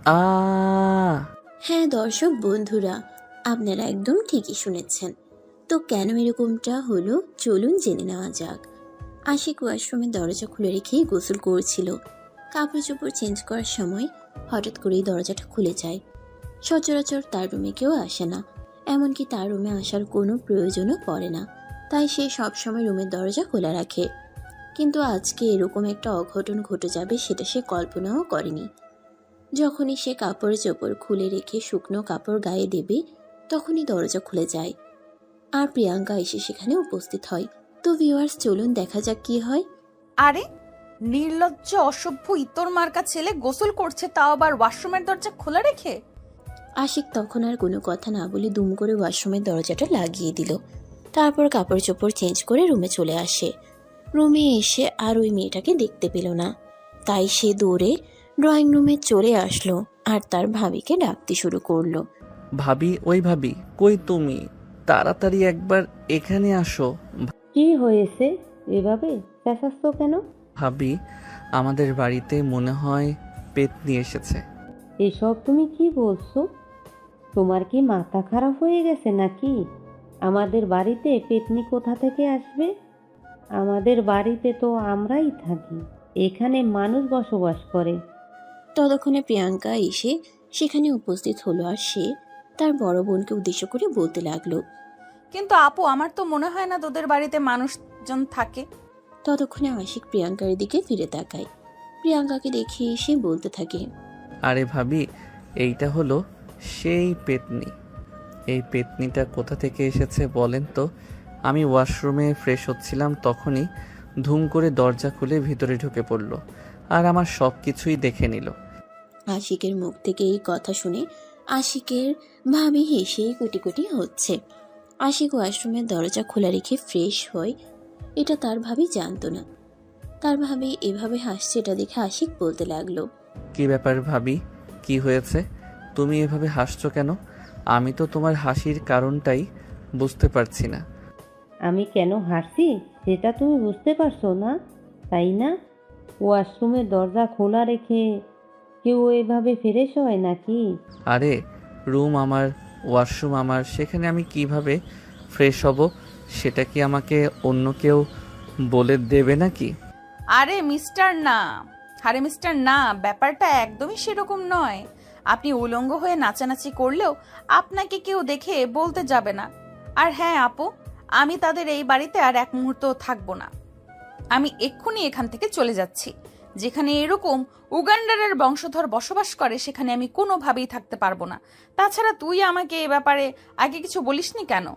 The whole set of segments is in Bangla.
আ হ্যাঁ দর্শক বন্ধুরা, আপনারা একদম ঠিকই শুনেছেন। তো কেন এরকমটা হলো চলুন জেনে নেওয়া যাক। আশিক ওয়াশরুমের দরজা খুলে রেখেই গোসল করছিল। কাপড় চোপড় চেঞ্জ করার সময় হঠাৎ করেই দরজাটা খুলে যায়। সচরাচর তার রুমে কেউ আসে না, এমনকি তার রুমে আসার কোনো প্রয়োজনও পড়ে না, তাই সে সবসময় রুমের দরজা খোলা রাখে। কিন্তু আজকে এরকম একটা অঘটন ঘটে যাবে সেটা সে কল্পনাও করেনি। যখনই সে কাপড় চোপড় খুলে রেখে শুকনো কাপড় গায়ে দেবে, তখনই দরজা খুলে যায় আর প্রিয়াঙ্কা এসে সেখানে উপস্থিত হয়। তো ভিউয়ার্স, চলুন দেখা যাক কি হয়। আরে নির্লজ্জ অসভ্য ইতর মার্কা ছেলে গোসল করছে, তাও আবার ওয়াশরুমের দরজা খোলা রেখে। আশিক তখন আর কোনো কথা না বলে দুম করে ওয়াশরুমের দরজাটা লাগিয়ে দিল। তারপর কাপড় চোপড় চেঞ্জ করে রুমে চলে আসে। রুমে এসে আর ওই মেয়েটাকে দেখতে পেল না, তাই সে দৌড়ে ড্রয়িং রুমে চলে আসলো আর তার ভাবিকে ডাকতে শুরু করলো। ভাবি, ওই ভাবি, কই তুমি? তাড়াতাড়ি একবার এখানে আসো। কি হয়েছে? এভাবে চেঁচাচ্ছ কেন? ভাবি, আমাদের বাড়িতে মনে হয় পেতনি এসেছে। এসব তুমি কি বলছো? তোমার কি মাথা খারাপ হয়ে গেছে নাকি? আমাদের বাড়িতে পেতনি কোথা থেকে আসবে? আমাদের বাড়িতে তো আমরাই থাকি, এখানে মানুষ বসবাস করে। ততক্ষণে প্রিয়াঙ্কা এসে সেখানে উপস্থিত হলো আর সে তার বড় বোনকে উদ্দেশ্য করে বলতে লাগলো। কিন্তু আপু, আমার তো মনে হয় না তোদের বাড়িতে মানুষজন থাকে। ততক্ষণে আশিক প্রিয়াঙ্কার দিকে ফিরে তাকায়। প্রিয়াঙ্কাকে দেখে সে বলতে থাকে, আরে ভাবি, এইটা হলো সেই পেতনি। এই পেতনিটা কোথা থেকে এসেছে বলেন তো? আমি ওয়াশরুমে ফ্রেশ হচ্ছিলাম, তখনই ধুম করে দরজা খুলে ভিতরে ঢুকে পড়ল আর আমার সব কিছুই দেখে নিল। আশিকের মুখ থেকে এই কথা শুনে আশিকের ভাবি হেসেই কুটি কুটি হচ্ছে। আশিক ওয়াশরুমের দরজা খোলা রেখে ফ্রেশ হয়, এটা তার ভাবি জানতো না। তার ভাবি এভাবে হাসছে এটা দেখে আশিক বলতে লাগলো, কি ব্যাপার ভাবি, কি হয়েছে? তুমি এভাবে হাসছো কেন? আমি তো তোমার হাসির কারণটাই বুঝতে পারছি না। আমি কেন হাসি সেটা তুমি বুঝতে পারছো না, তাই না? ওয়াশরুমের দরজা খোলা রেখে কেউ এভাবে ফ্রেশ হয় নাকি? আরে রুম আমার, ওয়াশরুম আমার, সেখানে আমি কিভাবে ফ্রেশ হব সেটা কি আমাকে অন্য কেউ বলে দেবে নাকি? আরে মিস্টার না, আরে মিস্টার না, ব্যাপারটা একদমই সেরকম নয়। আপনি উলঙ্গ হয়ে নাচানাচি করলেও আপনাকে কেউ দেখে বলতে যাবে না। আর হ্যাঁ আপু, আমি তাদের এই বাড়িতে আর এক মুহূর্ত থাকবো না। আমি এক্ষুনি এখান থেকে চলে যাচ্ছি। যেখানে এরকম উগান্ডারের বংশধর বসবাস করে সেখানে আমি কোনোভাবেই থাকতে পারবো না। তাছাড়া তুই আমাকে এ ব্যাপারে আগে কিছু বলিসনি কেন?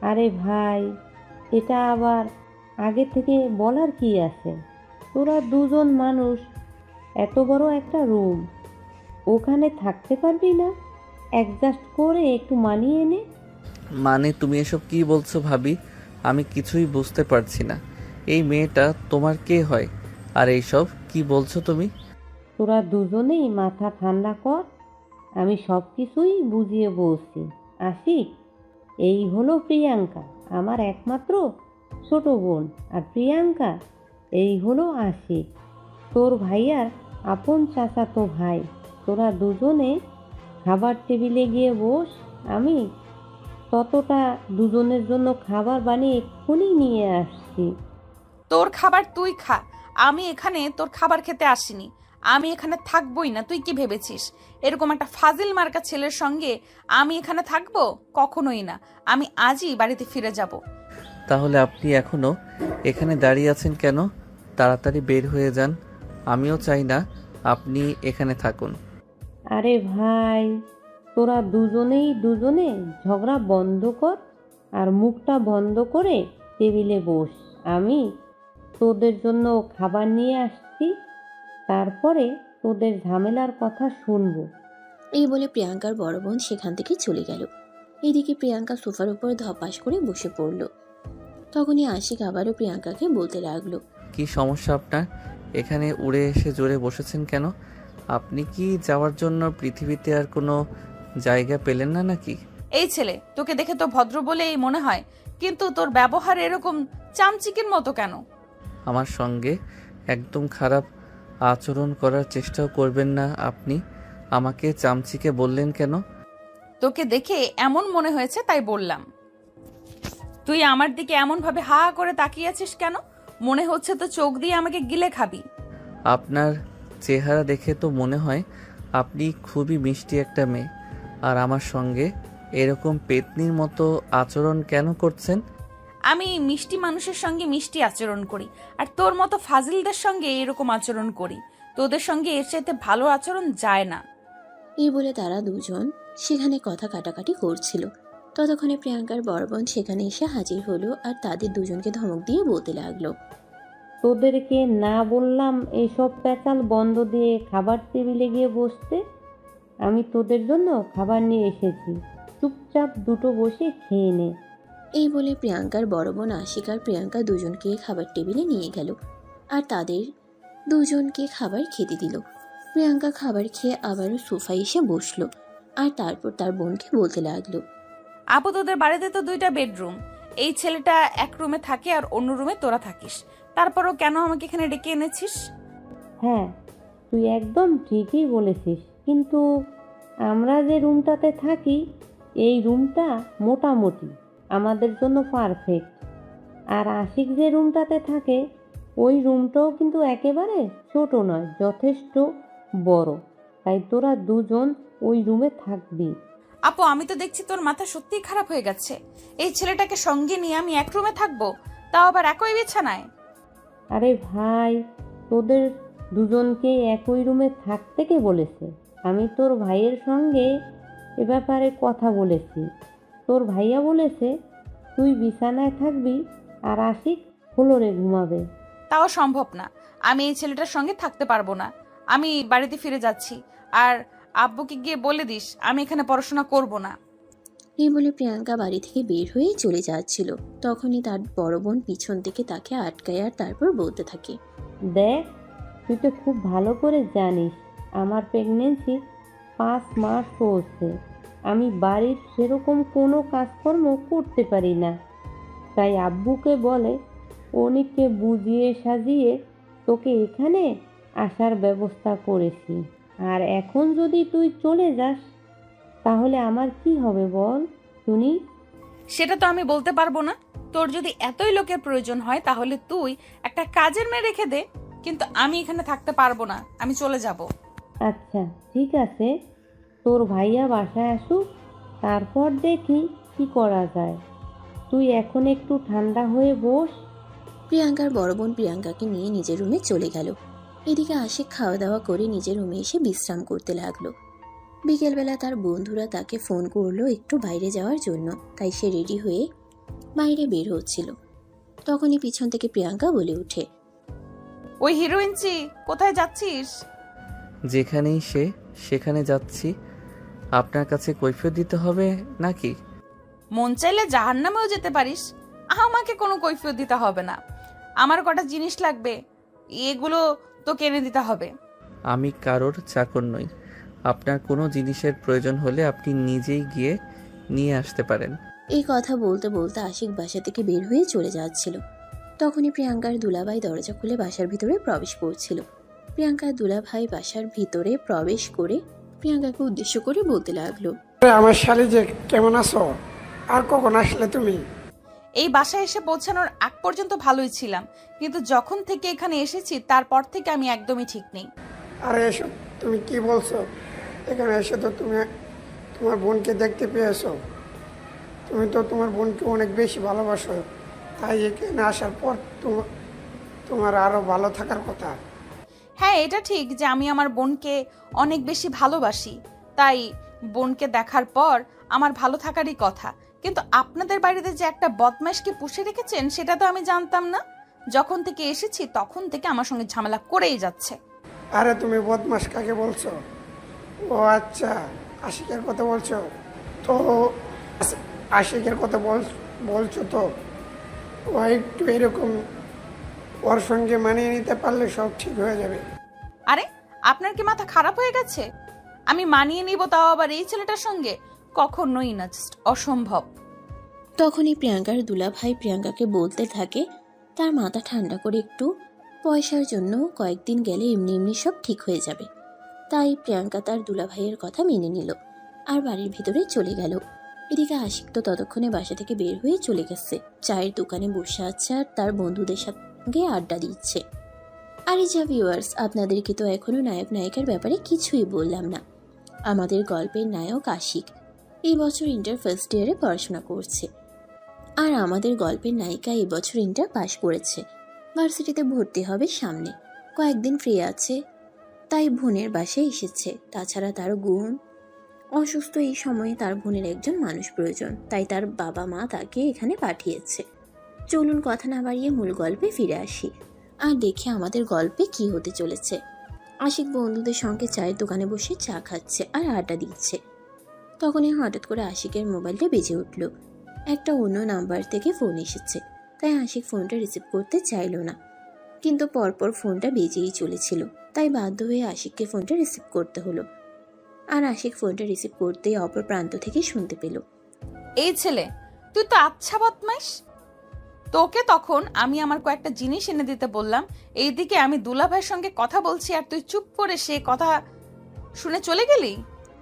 আরে ভাই, এটা আবার আগে থেকে বলার কি আছে? তোরা দুজন মানুষ, এত বড় একটা রুম, ওখানে থাকতে পারবি না? অ্যাডজাস্ট করে একটু মানিয়ে নে। মানে তুমি এসব কি বলছো ভাবি? আমি কিছুই বুঝতে পারছি না। এই মেয়েটা তোমার কে হয়? আর এইসব কি বলছো তুমি? তোরা দুজনেই মাথা ঠান্ডা কর, আমি সব কিছুই বুঝিয়ে বলছি। আশিক, এই হলো প্রিয়াঙ্কা, আমার একমাত্র ছোট বোন। আর প্রিয়াঙ্কা, এই হলো আশিক, তোর ভাইয়ার আপন চাচাতো ভাই। তোরা দুজনে খাবার টেবিলে গিয়ে বস, আমি ততটা দুজনের জন্য খাবার বানিয়ে এক্ষুনি নিয়ে আসছি। তোর খাবার তুই খা, আমি এখানে তোর খাবার খেতে আসিনি। আমি এখানে থাকবোই না। তুই কি ভেবেছিস এরকম একটা ফাজিল মার্কা ছেলের সঙ্গে আমি এখানে থাকবো? কখনোই না। আমি আজই বাড়িতে ফিরে যাব। তাহলে আপনি এখনো এখানে দাঁড়িয়ে আছেন কেন? তাড়াতাড়ি বের হয়ে যান। আমিও চাই না আপনি এখানে থাকুন। আরে ভাই, তোরা দুজনেই দুজনে ঝগড়া বন্ধ কর আর মুখটা বন্ধ করে টেবিলে বস। আমি তোদের জন্য খাবার নিয়ে আসছি, তারপরে তোদের ঝামেলার কথা শুনবো। এই বলে প্রিয়াঙ্কার বড় বোন সেখান থেকে চলে গেল। এদিকে প্রিয়াঙ্কা সোফার উপর ধপাস করে বসে পড়ল। তখনই আশিক আবারও প্রিয়াঙ্কাকে বলতে লাগলো, কি সমস্যা আপনার? এখানে উড়ে এসে জোরে বসেছেন কেন? আপনি কি যাওয়ার জন্য পৃথিবীতে আর কোনো জায়গা পেলেন না নাকি? এই ছেলে, তোকে দেখে তো ভদ্র বলেই মনে হয়, কিন্তু তোর ব্যবহার এরকম চামচিকের মতো কেন? আমার সঙ্গে একদম খারাপ আচরণ করার চেষ্টাও করবেন না আপনি। আমাকে চামচিকে বললেন কেন? তোকে দেখে এমন মনে হয়েছে তাই বললাম। তুই আমার দিকে এমন ভাবে হা করে তাকিয়ে আছিস কেন? মনে হচ্ছে তো চোখ দিয়ে আমাকে গিলে খাবি। আপনার চেহারা দেখে তো মনে হয় আপনি খুবই মিষ্টি একটা মেয়ে। আর আমার সঙ্গে এরকম পেতনির মতো আচরণ কেন করছেন? আমি মিষ্টি মানুষের সঙ্গে মিষ্টি আচরণ করি, আর তোর মতো ফাজিলদের সঙ্গে এরকম আচরণ করি। তোদের সঙ্গে এর চাইতে ভালো আচরণ যায় না। এই বলে তারা দুজন সেখানে কথা কাটাকাটি করছিল। ততক্ষণে প্রিয়াঙ্কার বড় বোন সেখানে এসে হাজির হলো আর তাদের দুজনকে ধমক দিয়ে বলতে লাগলো, তোদেরকে না বললাম এইসব প্যাচাল বন্ধ দিয়ে খাবার টেবিলে গিয়ে বসতে? আমি তোদের জন্য খাবার নিয়ে এসেছি, চুপচাপ দুটো বসে খেয়ে নে। এই বলে প্রিয়াঙ্কার বড় বোন আশিক আর প্রিয়াঙ্কা দুজনকে খাবার টেবিলে নিয়ে গেল আর তাদের দুজনকে খাবার খেতে দিল। প্রিয়াঙ্কা খাবার খেয়ে আবারও সোফায় এসে বসলো আর তারপর তার বোনকে বলতে লাগলো, আপু, তোদের বাড়িতে তো 2টা বেডরুম। এই ছেলেটা এক রুমে থাকে আর অন্য রুমে তোরা থাকিস, তারপরও কেন আমাকে এখানে ডেকে এনেছিস? হ্যাঁ, তুই একদম ঠিকই বলেছিস, কিন্তু আমরা যে রুমটাতে থাকি এই রুমটা মোটামুটি আমাদের জন্য পারফেক্ট। আর আশিক যে রুমটাতে থাকে ওই রুমটাও কিন্তু একেবারে ছোট নয়, যথেষ্ট বড়। তাই তোরা দুজন ওই রুমে থাকবি। আপু, আমি তো দেখছি তোর মাথা সত্যিই খারাপ হয়ে গেছে। এই ছেলেটাকে সঙ্গে নিয়ে আমি এক রুমে থাকবো, তাও আবার একই বিছানায়। আরে ভাই, তোদের দুজনকে একই রুমে থাকতে কে বলেছে? আমি তোর ভাইয়ের সঙ্গে এ ব্যাপারে কথা বলেছি। তোর ভাইয়া বলেছে তুই বিছানায় থাকবি আর আশিক ফ্লোরে ঘুমাবে। তাও সম্ভব না, আমি এই ছেলেটার সঙ্গে থাকতে পারবো না। আমি বাড়িতে ফিরে যাচ্ছি, আর আব্বুকে গিয়ে বলে দিস আমি এখানে পড়াশোনা করব না। এই বলে প্রিয়াঙ্কা বাড়ি থেকে বের হয়ে চলে যাচ্ছিল। তখনই তার বড় বোন পিছন থেকে তাকে আটকায় আর তারপর বলতে থাকে, দেখ, তুই তো খুব ভালো করে জানিস আমার প্রেগনেন্সি 5 মাস চলছে। আমি বাড়ির সেরকম কোনো কাজকর্ম করতে পারি না, তাই আব্বুকে বলে অনেককে বুঝিয়ে সাজিয়ে তোকে এখানে আসার ব্যবস্থা করেছি। আর এখন যদি তুই চলে যাস তাহলে আমার কি হবে বল শুনি? সেটা তো আমি বলতে পারবো না। তোর যদি এতই লোকের প্রয়োজন হয় তাহলে তুই একটা কাজের মেয়ে রেখে দে, কিন্তু আমি এখানে থাকতে পারবো না, আমি চলে যাব। আচ্ছা ঠিক আছে, তোর ভাইয়া বাসায় আসুক, তারপর দেখি কি করা যায়। তুই এখন একটু ঠান্ডা হয়ে বস। প্রিয়াঙ্কার বড় বোন প্রিয়াঙ্কাকে নিয়ে নিজের রুমে চলে গেল। এদিকে আশিক খাওয়া দাওয়া করে নিজের রুমে এসে বিশ্রাম করতে লাগলো। বিকেলবেলা তার বন্ধুরা তাকে ফোন করলো একটু বাইরে যাওয়ার জন্য, তাই সে রেডি হয়ে বাইরে বের হচ্ছিল। তখনই পিছন থেকে প্রিয়াঙ্কা বলে ওঠে, ওই হিরোইনচি, কোথায় যাচ্ছিস? যেখানেই সেখানে যাচ্ছি। আপনার কাছে কৈফিয়ত দিতে হবে নাকি? মন চাইলে জাহান্নামেও যেতে পারিস, আমাকে কোনো কৈফিয়ত দিতে হবে না। আমার কটা জিনিস লাগবে, এগুলো তো কিনে দিতে হবে। আমি কারোর চাকর নই। আপনার কোনো জিনিসের প্রয়োজন হলে আপনি নিজেই গিয়ে নিয়ে আসতে পারেন। এই কথা বলতে বলতে আশিক বাসা থেকে বের হয়ে চলে যাচ্ছিল। তখনই প্রিয়াঙ্কার দুলাভাই দরজা খুলে বাসার ভিতরে প্রবেশ করছিল। প্রিয়াঙ্কার দুলাভাই বাসার ভিতরে প্রবেশ করে প্রিয়াঙ্কাকে উদ্দেশ্য করে বলতে লাগলো, আমার শালি যে, কেমন আছো? আর কখন আসলে তুমি? এই বাসায় এসে পৌঁছানোর আগ পর্যন্ত ভালোই ছিলাম, কিন্তু যখন থেকে এখানে এসেছি তারপর থেকে আমি একদমই ঠিক নেই। আরে এসো, তুমি কি বলছো? এখানে এসে তো তুমি তোমার বোনকে দেখতে পেয়েছো। তুমি তো তোমার বোনকে অনেক বেশি ভালোবাসো, তাই এখানে আসার পর তোমার আরো ভালো থাকার কথা। হ্যাঁ, এটা ঠিক যে আমি আমার বোনকে অনেক বেশি ভালোবাসি, তাই বোনকে দেখার পর আমার ভালো থাকারই কথা। কিন্তু আপনাদের বাড়িতে যে একটা বদমাইশকে পুষে রেখেছেন সেটা তো আমি জানতাম না। যখন থেকে এসেছি তখন থেকে আমার সঙ্গে ঝামেলা করেই যাচ্ছে। আরে তুমি বদমাস কাকে বলছো? ও আচ্ছা, আশিকের কথা বলছো তো? আশিকের কথা বলছো তো? ও একটু এরকম, ওর সঙ্গে মানিয়ে নিতে পারলে সব ঠিক হয়ে যাবে। আরে, আপনার কি মাথা খারাপ হয়ে গেছে? আমি মানিয়ে নিব, তাও আবার এই ছেলেটার সঙ্গে? কখনোই না, জাস্ট অসম্ভব। তখনই প্রিয়াঙ্কার দুলাভাই প্রিয়াঙ্কাকে বলতে থাকে, তার মাথা ঠান্ডা করে একটু পয়সার জন্য কয়েকদিন গেলে এমনি এমনি সব ঠিক হয়ে যাবে। তাই প্রিয়াঙ্কা তার দুলাভাইয়ের কথা মেনে নিল আর বাড়ির ভিতরে চলে গেল। এদিকে আশিক তো ততক্ষণে বাসা থেকে বের হয়ে চলে গেছে, চায়ের দোকানে বসে আছে আর তার বন্ধুদের সঙ্গে আড্ডা দিচ্ছে। আরে যা ভিউয়ার্স, আপনাদেরকে তো এখনো নায়ক নায়িকার ব্যাপারে কিছুই বললাম না। আমাদের গল্পের নায়ক আশিক এই বছর ইন্টার ফার্স্ট ইয়ারে পড়াশোনা করছে, আর আমাদের গল্পের নায়িকা এই বছর ইন্টার পাশ করেছে, ভার্সিটিতে ভর্তি হবে সামনে, কয়েকদিন ফ্রি আছে তাই বোনের বাসায় এসেছে। তাছাড়া তার গুণ অসুস্থ, এই সময়ে তার বোনের একজন মানুষ প্রয়োজন, তাই তার বাবা মা তাকে এখানে পাঠিয়েছে। চলুন কথা না বাড়িয়ে মূল গল্পে ফিরে আসি আর দেখে আমাদের গল্পে কি হতে চলেছে। আশিক বন্ধুদের সঙ্গে চায়ের দোকানে বসে চা খাচ্ছে আর আড্ডা দিচ্ছে। তখনই হঠাৎ করে আশিকের মোবাইলটা বেজে উঠল। একটা অন্য নাম্বার থেকে ফোন এসেছে, তাই আশিক ফোনটা রিসিভ করতে চাইল না, কিন্তু পরপর ফোনটা বেজেই চলেছিল, তাই বাধ্য হয়ে আশিককে ফোনটা রিসিভ করতে হলো। আর আশিক ফোনটা রিসিভ করতেই অপর প্রান্ত থেকে শুনতে পেল, এই ছেলে, তুই তো আচ্ছা বদমাইশ। তোকে তখন আমি আমার কয়েকটা জিনিস এনে দিতে বললাম, এইদিকে আমি দুলাভাইয়ের সঙ্গে কথা বলছি আর তুই চুপ করে সে কথা শুনে চলে গেলি।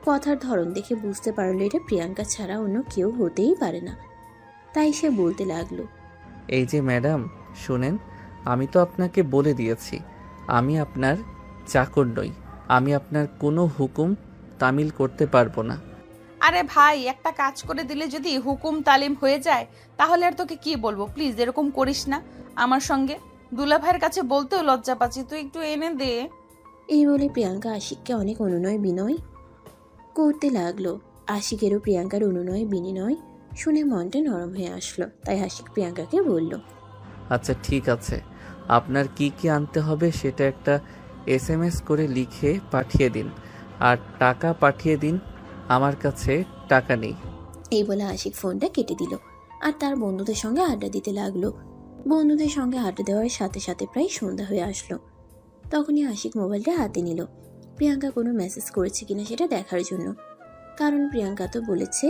কথার ধরন দেখে বুঝতে পারলো এটা প্রিয়াঙ্কা ছাড়া অন্য কেউ হতেই পারে না, তাই সে বলতে লাগলো, এই যে ম্যাডাম শুনেন, আমি তো আপনাকে বলে দিয়েছি আমি আপনার চাকর নই, আমি আপনার কোনো হুকুম তামিল করতে পারবো না। আরে ভাই, একটা কাজ করে দিলে যদি হুকুম তালিম হয়ে যায় তাহলে আর তোকে কি বলবো, প্লিজ এরকম করিস না আমার সঙ্গে। দুলাভাইয়ের কাছে বলতেও লজ্জা পাচ্ছি, তুই একটু এনে দে। এই বলে প্রিয়াঙ্কা আশিককে অনেক অনুনয় বিনয় করতে লাগলো। আশিকেরও প্রিয়াঙ্কার অনুনয় বিনিময় শুনে মনটা নরম হয়ে আসলো, তাই আশিক প্রিয়াঙ্কাকে বলল, আচ্ছা ঠিক আছে, আপনার কি কি আনতে হবে সেটা একটা SMS করে লিখে পাঠিয়ে দিন, আর টাকা পাঠিয়ে দিন, আমার কাছে টাকা নেই। এই বলে আশিক ফোনটা কেটে দিল আর তার বন্ধুদের সঙ্গে আড্ডা দিতে লাগলো। বন্ধুদের সঙ্গে আড্ডা দেওয়ার সাথে সাথে প্রায় সন্ধ্যা হয়ে আসলো। তখনই আশিক মোবাইলটা হাতে নিল প্রিয়াঙ্কা কোনো মেসেজ করেছে কিনা সেটা দেখার জন্য, কারণ প্রিয়াঙ্কা তো বলেছে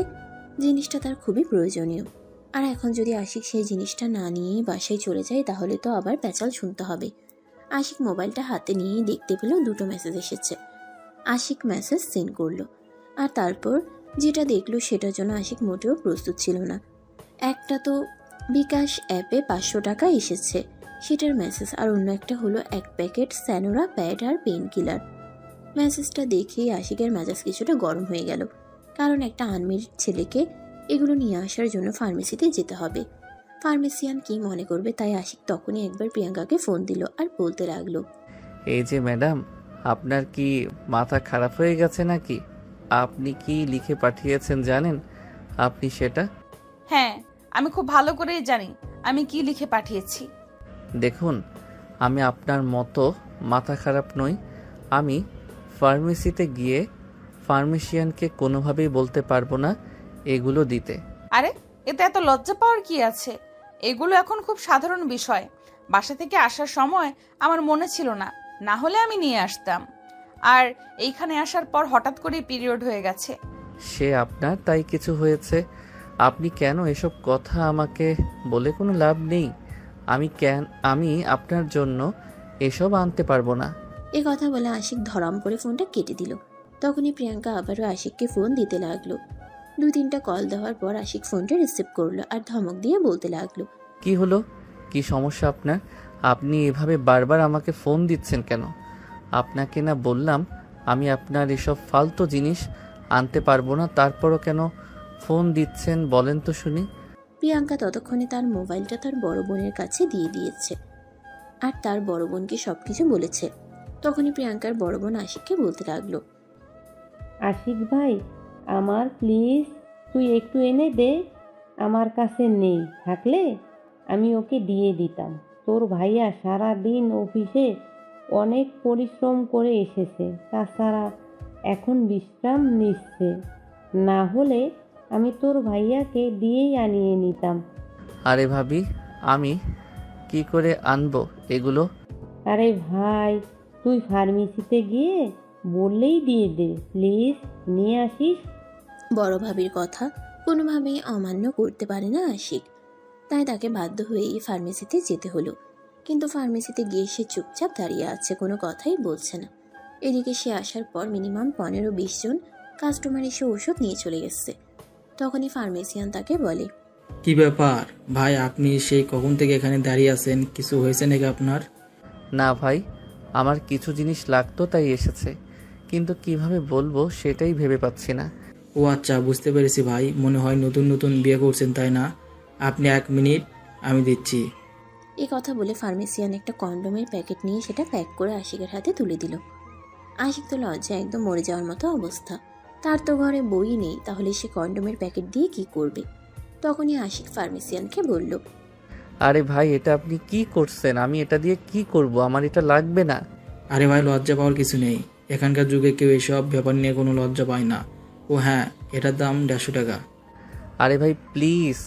জিনিসটা তার খুবই প্রয়োজনীয়। আর এখন যদি আশিক সেই জিনিসটা না নিয়ে বাসায় চলে যায় তাহলে তো আবার প্যাচাল শুনতে হবে। আশিক মোবাইলটা হাতে নিয়েই দেখতে পেল দুটো মেসেজ এসেছে। আশিক মেসেজ সেন্ড করলো, আর তারপর যেটা দেখলো সেটার জন্য আশিক মোটেও প্রস্তুত ছিল না। একটা তো বিকাশ অ্যাপে 500 টাকা এসেছে সেটার মেসেজ, আর অন্য একটা হলো 1 প্যাকেট স্যানোরা প্যাড আর পেইন কিলার। মেসেজটা দেখেই আশিকের মেজাজ কিছুটা গরম হয়ে গেল, কারণ একটা আনমেরিড ছেলেকে এগুলো নিয়ে আসার জন্য ফার্মেসিতে যেতে হবে। ফার্মেসিয়ান কি মনে করবে, তাই আশিক তখনই একবার প্রিয়াঙ্কাকে ফোন দিল আর বলতে লাগলো, এই যে ম্যাডাম, আপনার কি মাথা খারাপ হয়ে গেছে নাকি? আপনি কি লিখে পাঠিয়েছেন জানেন আপনি সেটা? হ্যাঁ, আমি খুব ভালো করেই জানি আমি কি লিখে পাঠিয়েছি। দেখুন, আমি আপনার মতো মাথা খারাপ নই। আমি ফার্মেসিতে গিয়ে ফার্মেসিয়ানকে কোনোভাবেই বলতে পারবো না এগুলো দিতে। আরে এতে এত লজ্জা পাওয়ার কি আছে? এগুলো এখন খুব সাধারণ বিষয়। বাসা থেকে আসার সময় আমার মনে ছিল না, না হলে আমি নিয়ে আসতাম। আর এইখানে আসার পর হঠাৎ করে পিরিয়ড হয়ে গেছে। সে আপনার তাই কিছু হয়েছে, আপনি কেন এসব কথা আমাকে বলে কোনো লাভ নেই। আমি আপনার জন্য এসব আনতে পারবো না। এ কথা বলে আশিক ধরাম করে ফোনটা কেটে দিল। তখনই প্রিয়াঙ্কা আবারও আশিককে ফোন দিতে লাগলো। 2-3টা কল দেওয়ার পর আশিক ফোনটা রিসিভ করলো আর ধমক দিয়ে বলতে লাগলো, কি হলো? কি সমস্যা আপনার? আপনি এভাবে বারবার আমাকে ফোন দিচ্ছেন কেন? আপনাকে না বললাম আমি আপনার এসব ফালতু জিনিস আনতে পারবো না, তারপরও কেন ফোন দিচ্ছেন বলেন তো শুনি। প্রিয়াঙ্কা ততক্ষণে তার মোবাইলটা তার বড় বোনের কাছে দিয়ে দিয়েছে আর তার বড় বোনকে সবকিছু বলেছে। তখনই প্রিয়াঙ্কার বড় বোন আশিককে বলতে লাগলো, আশিক ভাই, আমার প্লিজ তুই একটু এনে দে, আমার কাছে নেই, থাকলে আমি ওকে দিয়ে দিতাম। তোর ভাইয়া সারা দিন অফিসে অনেক পরিশ্রম করে এসেছে, তাছাড়া এখন বিশ্রাম নিচ্ছে, না হলে আমি তোর ভাইয়াকে দিয়েই আনিয়ে নিতাম। আরে ভাবি, আমি কি করে আনবো এগুলো? আরে ভাই, তুই ফার্মেসিতে গিয়ে বললেই দিয়ে দে, প্লিজ নিয়ে আসিস। বড় ভাবির কথা কোনোভাবেই অমান্য করতে পারে না আশিক, তাই তাকে বাধ্য হয়েই ফার্মেসিতে যেতে হলো। কিন্তু ফার্মেসিতে গিয়ে সে চুপচাপ দাঁড়িয়ে আছে, কোনো কথাই বলছে না। এদিকে সে আসার পর মিনিমাম 15-20 জন কাস্টমার এসে ওষুধ নিয়ে চলে গেছে। তখনই ফার্মেসিয়ান তাকে বলে, কি ব্যাপার ভাই, আপনি সেই কখন থেকে এখানে দাঁড়িয়ে আছেন? কিছু হয়েছে নাকি আপনার? না ভাই, আমার কিছু জিনিস লাগতো তাই এসেছে, কিন্তু কিভাবে বলবো সেটাই ভেবে পাচ্ছি না। ও আচ্ছা, বুঝতে পেরেছি ভাই, মনে হয় নতুন নতুন বিয়ে করছেন তাই না? আপনি 1 মিনিট, আমি দিচ্ছি। এই কথা বলে ফার্মেসিয়ান একটা কন্ডোমের প্যাকেট নিয়ে সেটা প্যাক করে আশিকের হাতে তুলে দিল। আশিক তো লজ্জায় একদম মরে যাওয়ার মতো অবস্থা। তার তো ঘরে বই নেই, তাহলে সে কন্ডোমের প্যাকেট দিয়ে কি করবে? তখনই আশিক ফার্মেসিয়ানকে বলল, আরে ভাই, এটা আপনি কি করছেন? আমি এটা দিয়ে কি করব? আমার এটা লাগবে না। আরে ভাই, লজ্জা পাওয়ার কিছু নেই, এখানকার যুগে কেউ এসব ব্যাপার নিয়ে কোনো লজ্জা পায় না। ও হ্যাঁ, এটার দাম 150 টাকা। আরে ভাই প্লিজ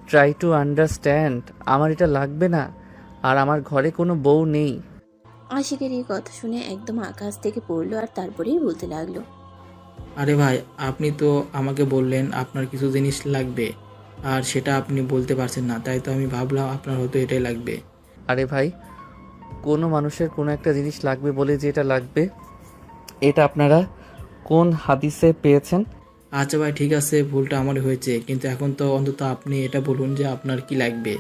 ট্রাই টু আন্ডারস্ট্যান্ড, আমার এটা লাগবে না, আর আমার ঘরে কোনো বউ নেই। আশিকের এই কথা শুনে একদম আকাশ থেকে পড়লো আর তারপরেই বলতে লাগলো, আরে ভাই, আপনি তো আমাকে বললেন আপনার কিছু জিনিস লাগবে, আর সেটা আপনি বলতে পারছেন না, তাই তো আমি ভাবলাম আপনার হয়তো এটাই লাগবে। আরে ভাই, কোনো মানুষের কোনো একটা জিনিস লাগবে বলে যে এটা লাগবে, এটা আপনারা কোন হাদিসে পেয়েছেন? আচ্ছা ভাই, ঠিক আছে, ভুলটা আমার হয়েছে, কিন্তু এখন তো অন্তত আপনি এটা বলুন যে আপনার কি লাগবে।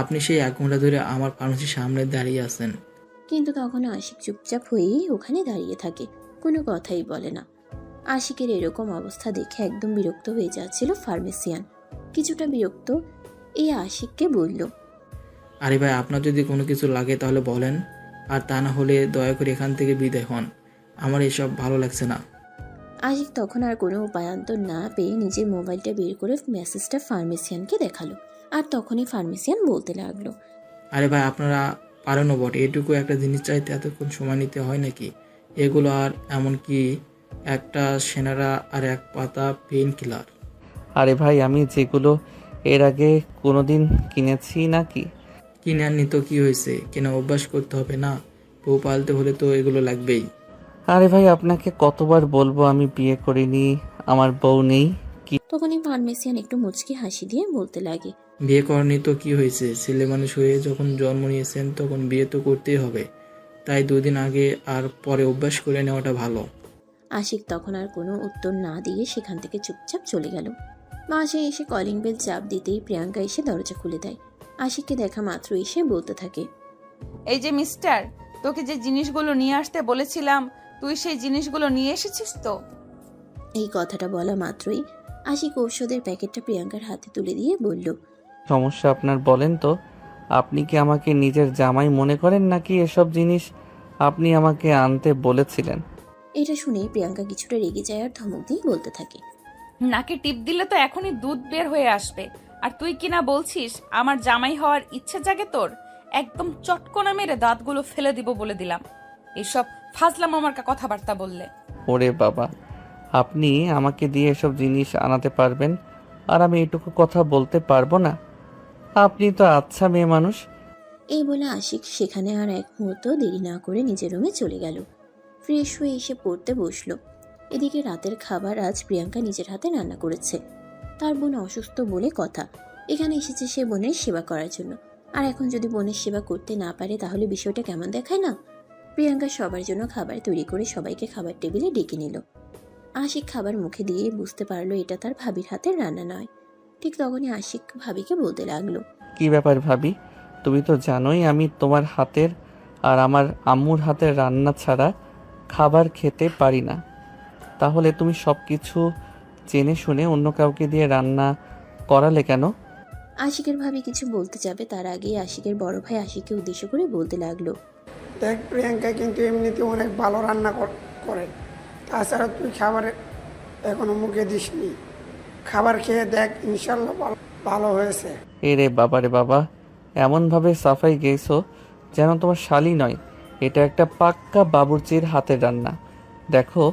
আপনি সেই 1 ঘন্টা ধরে আমার ফার্মেসির সামনে দাঁড়িয়ে আছেন। কিন্তু তখন আশিক চুপচাপ হয়েই ওখানে দাঁড়িয়ে থাকে, কোনো কথাই বলে না। আশিকের এরকম অবস্থা দেখে একদম বিরক্ত হয়ে যাচ্ছিল ফার্মেসিয়ান। কিছুটা বিরক্ত এই আশিককে বলল, আরে ভাই, আপনার যদি কোনো কিছু লাগে তাহলে বলেন, আর তা না হলে দয়া করে এখান থেকে বিদায় হন, আমার এসব ভালো লাগছে না। আশিক তখন আর কোনো উপায়ান্তর না পেয়ে নিজের মোবাইলটা বের করে মেসেজটা ফার্মেসিয়ানকে দেখালো। আর তখনই ফার্মেসিয়ান বলতে লাগলো, আরে ভাই, আপনারা পারেনও বটে, এটুকু একটা জিনিস চাইতে এতক্ষণ সময় নিতে হয় নাকি? এগুলো আর এমনকি একটা সেনারা আর 1 পাতা পেইন কিলার। আরে ভাই, আমি যেগুলো এর আগে কোনোদিন কিনেছি নাকি? কিনে আননি তো কি হয়েছে, কেনা অভ্যাস করতে হবে না? বউ পালতে হলে তো এগুলো লাগবেই। আরে ভাই, আপনাকে কতবার বলবো আমি বিয়ে করিনি, আমার বউ নেই। তখনই ফার্মেসিয়ান একটু মুচকি হাসি দিয়ে বলতে লাগে, বিয়ে করেনি তো কি হয়েছে? ছেলে মানুষ হয়ে যখন জন্ম নিয়েছেন তখন বিয়ে তো করতেই হবে, তাই 2 দিন আগে আর পরে অভ্যাস করে নেওয়াটা ভালো। আশিক তখন আর কোনো উত্তর না দিয়ে সেখান থেকে চুপচাপ চলে গেল। মাঝে এসে কলিং বেল চাপ দিতেই প্রিয়াঙ্কা এসে দরজা খুলে দেয়। আশিককে দেখা মাত্র এসে বলতে থাকে, এই যে মিস্টার, তোকে যে জিনিসগুলো নিয়ে আসতে বলেছিলাম, তুই সেই জিনিসগুলো নিয়ে এসেছিস তো? এই কথাটা বলা মাত্রই আশিক ঔষধের প্যাকেটটা প্রিয়াঙ্কার হাতে তুলে দিয়ে বলল, সমস্যা আপনার বলেন তো? আপনি কি আমাকে নিজের জামাই মনে করেন নাকি এসব জিনিস আপনি আমাকে আনতে বলেছিলেন? এটা শুনে প্রিয়াঙ্কা কিছুটা রেগে যায় আর ধমক দিয়ে বলতে থাকে, নাকে টিপ দিলে তো এখনই দুধ বের হয়ে আসবে, আর তুই কিনা বলছিস আমার জামাই হওয়ার ইচ্ছে জাগে তোর? একদম চটকনা মেরে দাঁতগুলো ফেলে দিব বলে দিলাম এসব ফাজলাম আমার কথাবার্তা বললে। ওরে বাবা, আপনি আমাকে দিয়ে এসব জিনিস আনাতে পারবেন আর আমি এটুকু কথা বলতে পারবো না? আপনি তো আচ্ছা মেয়ে মানুষ। এই বলে আশিক সেখানে আর এক মুহূর্ত দেরি না করে নিজের রুমে চলে গেল। ফ্রেশ হয়ে এসে পড়তে বসলো। এদিকে রাতের খাবার আজ প্রিয়াঙ্কা নিজের হাতে রান্না করেছে। তার বোন অসুস্থ বলে কথা, এখানে এসেছে সে বোনের সেবা করার জন্য। আর এখন যদি বোনের সেবা করতে না পারে তাহলে বিষয়টা কেমন দেখায় না? প্রিয়াঙ্কা সবার জন্য খাবার তৈরি করে সবাইকে খাবার টেবিলে ডেকে নিল। আশিক খাবার মুখে দিয়ে বুঝতে পারলো এটা তার ভাবির হাতের রান্না নয়। ঠিক তখনই আশিক ভাবিকে বলতে লাগলো, কি ব্যাপার ভাবি, তুমি তো জানোই আমি তোমার হাতের আর আমার আম্মুর হাতের রান্না ছাড়া খাবার খেতে পারি না, তাহলে তুমি সব কিছু জেনে শুনে অন্য কাউকে দিয়ে রান্না করালে কেন? আশিকের ভাবি কিছু বলতে যাবে তার আগেই আশিকের বড় ভাই আশিককে উদ্দেশ্য করে বলতে লাগলো, দেখ প্রিয়াঙ্কা কিন্তু এমনিতে অনেক ভালো রান্না করে, তাছাড়া তুই খাবার এখনো মুখে দিসনি, খাবার খেয়ে দেখ, ইনশাল্লাহ ভালো হয়েছে। এরে বাবা রে বাবা, এমনভাবে সাফাই গেছো যেন তোমার শালি নয়, এটা একটা পাক্কা বাবুর্চির হাতের রান্না। দেখো,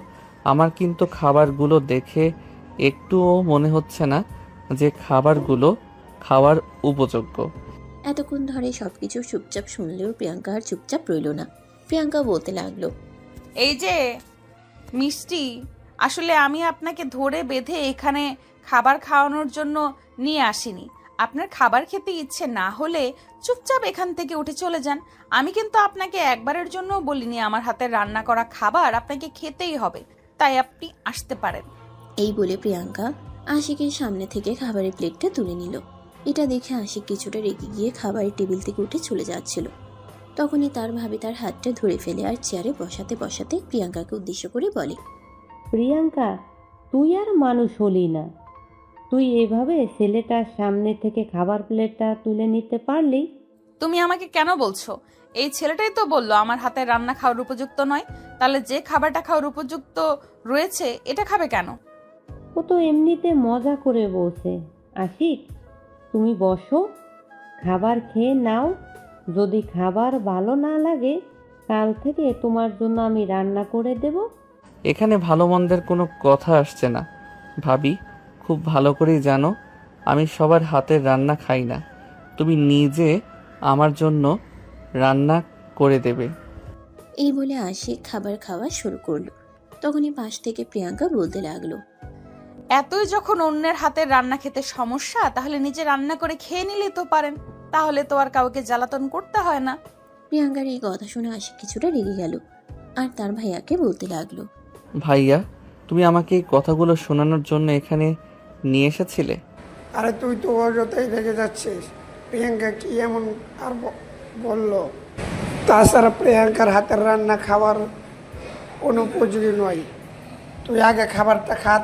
আমার কিন্তু খাবারগুলো দেখে একটুও মনে হচ্ছে না যে খাবারগুলো খাওয়ার উপযোগ্য। এতক্ষণ ধরে সবকিছু চুপচাপ শুনলেও প্রিয়াঙ্কা আর চুপচাপ রইল না। প্রিয়াঙ্কা বলতে লাগলো, এই যে মিষ্টি, আসলে আমি আপনাকে ধরে বেঁধে এখানে খাবার খাওয়ানোর জন্য নিয়ে আসিনি। আপনার খাবার খেতে ইচ্ছে না হলে চুপচাপ এখান থেকে উঠে চলে যান। আমি কিন্তু আপনাকে একবারের জন্য বলিনি আমার হাতের রান্না করা খাবার আপনাকে খেতেই হবে, তাই আপনি আসতে পারেন। এই বলে প্রিয়াঙ্কা আশিকের সামনে থেকে খাবারের প্লেটটা তুলে নিল। এটা দেখে আশিক কিছুটা রেগে গিয়ে খাবারের টেবিল থেকে উঠে চলে যাচ্ছিল। তখনই তার ভাবি তার হাতটা ধরে ফেলে আর চেয়ারে বসাতে বসাতে প্রিয়াঙ্কাকে উদ্দেশ্য করে বলে, প্রিয়াঙ্কা, তুই আর মানুষ হলি না। তুই এভাবে ছেলেটার সামনে থেকে খাবার প্লেটটা তুলে নিতে পারলি? তুমি আমাকে কেন বলছো? এই ছেলেটাই তো বললো আমার হাতের রান্না খাওয়ার উপযুক্ত নয়, তাহলে যে খাবারটা খাওয়ার উপযুক্ত রয়েছে এটা খাবে কেন? ও তো এমনিতে মজা করে বলছে। আশিক, তুমি বসো, খাবার খেয়ে নাও। যদি খাবার ভালো না লাগে কাল থেকে তোমার জন্য আমি রান্না করে দেব। এখানে ভালো মন্দের কোনো কথা আসছে না। ভাবি, খুব ভালো করেই জানো আমি সবার হাতের রান্না খাই না। তুমি নিজে আমার জন্য রান্না করে দেবে। এই বলে আশিক খাবার খাওয়া শুরু করলো। তখনই পাশ থেকে প্রিয়াঙ্কা বলতে লাগলো, এতই যখন অন্যের হাতের রান্না খেতে সমস্যা, তাহলে নিজে রান্না করে খেয়ে নিলে তো পারেন, তাহলে তো আর কাউকে জ্বালাতন করতে হয় না। প্রিয়াঙ্কার এই কথা শুনে আশিক কিছুটা রেগে গেল আর তার ভাইয়াকে বলতে লাগলো, ভাইয়া, তুমি আমাকে এই কথাগুলো শোনানোর জন্য এখানে নিয়ে এসেছিলে? আরে তুই তো অযথাই রেগে যাচ্ছিস। প্রিয়াঙ্কা কি এমন আর বললো? তাছাড়া প্রিয়াঙ্কার হাতের রান্না খাবার অনুপযোগী নয়। তুই আগে খাবারটা খা,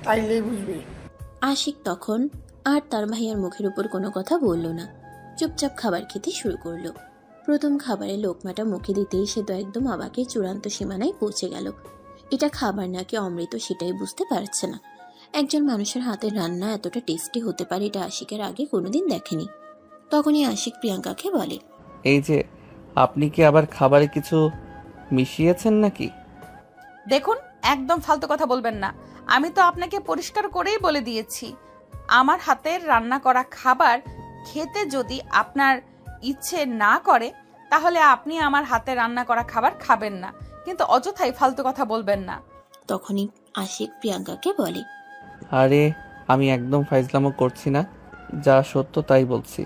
তাইলেই বুঝবি। আশিক তখন আর তার ভাইয়ার মুখের উপর কোনো কথা বলল না, চুপচাপ খাবার খেতে শুরু করলো। প্রথম খাবারের লোকমাটা মুখে দিতেই সে তো একদম অবাকের চূড়ান্ত সীমানায় পৌঁছে গেল। এটা খাবার নাকি অমৃত সেটাই বুঝতে পারছে না। একজন মানুষের হাতের রান্না এতটা টেস্টি হতে পারে এটা আশিকের আগে কোনোদিন দেখেনি। তখনই আশিক প্রিয়াঙ্কাকে বলে, এই যে, আপনি কি আবার খাবারে কিছু মিশিয়েছেন নাকি? দেখুন, একদম ফালতু কথা বলবেন না। আমি তো আপনাকে পরিষ্কার করেই বলে দিয়েছি, আমার হাতের রান্না করা খাবার খেতে যদি আপনার ইচ্ছে না করে তাহলে আপনি আমার হাতে রান্না করা খাবার খাবেন না, কিন্তু অযথাই ফালতু কথা বলবেন না। তখনই আশিক প্রিয়াঙ্কাকে বলে, আরে, আমি একদম ফাইজলামো করছি না, যা সত্য তাই বলছি।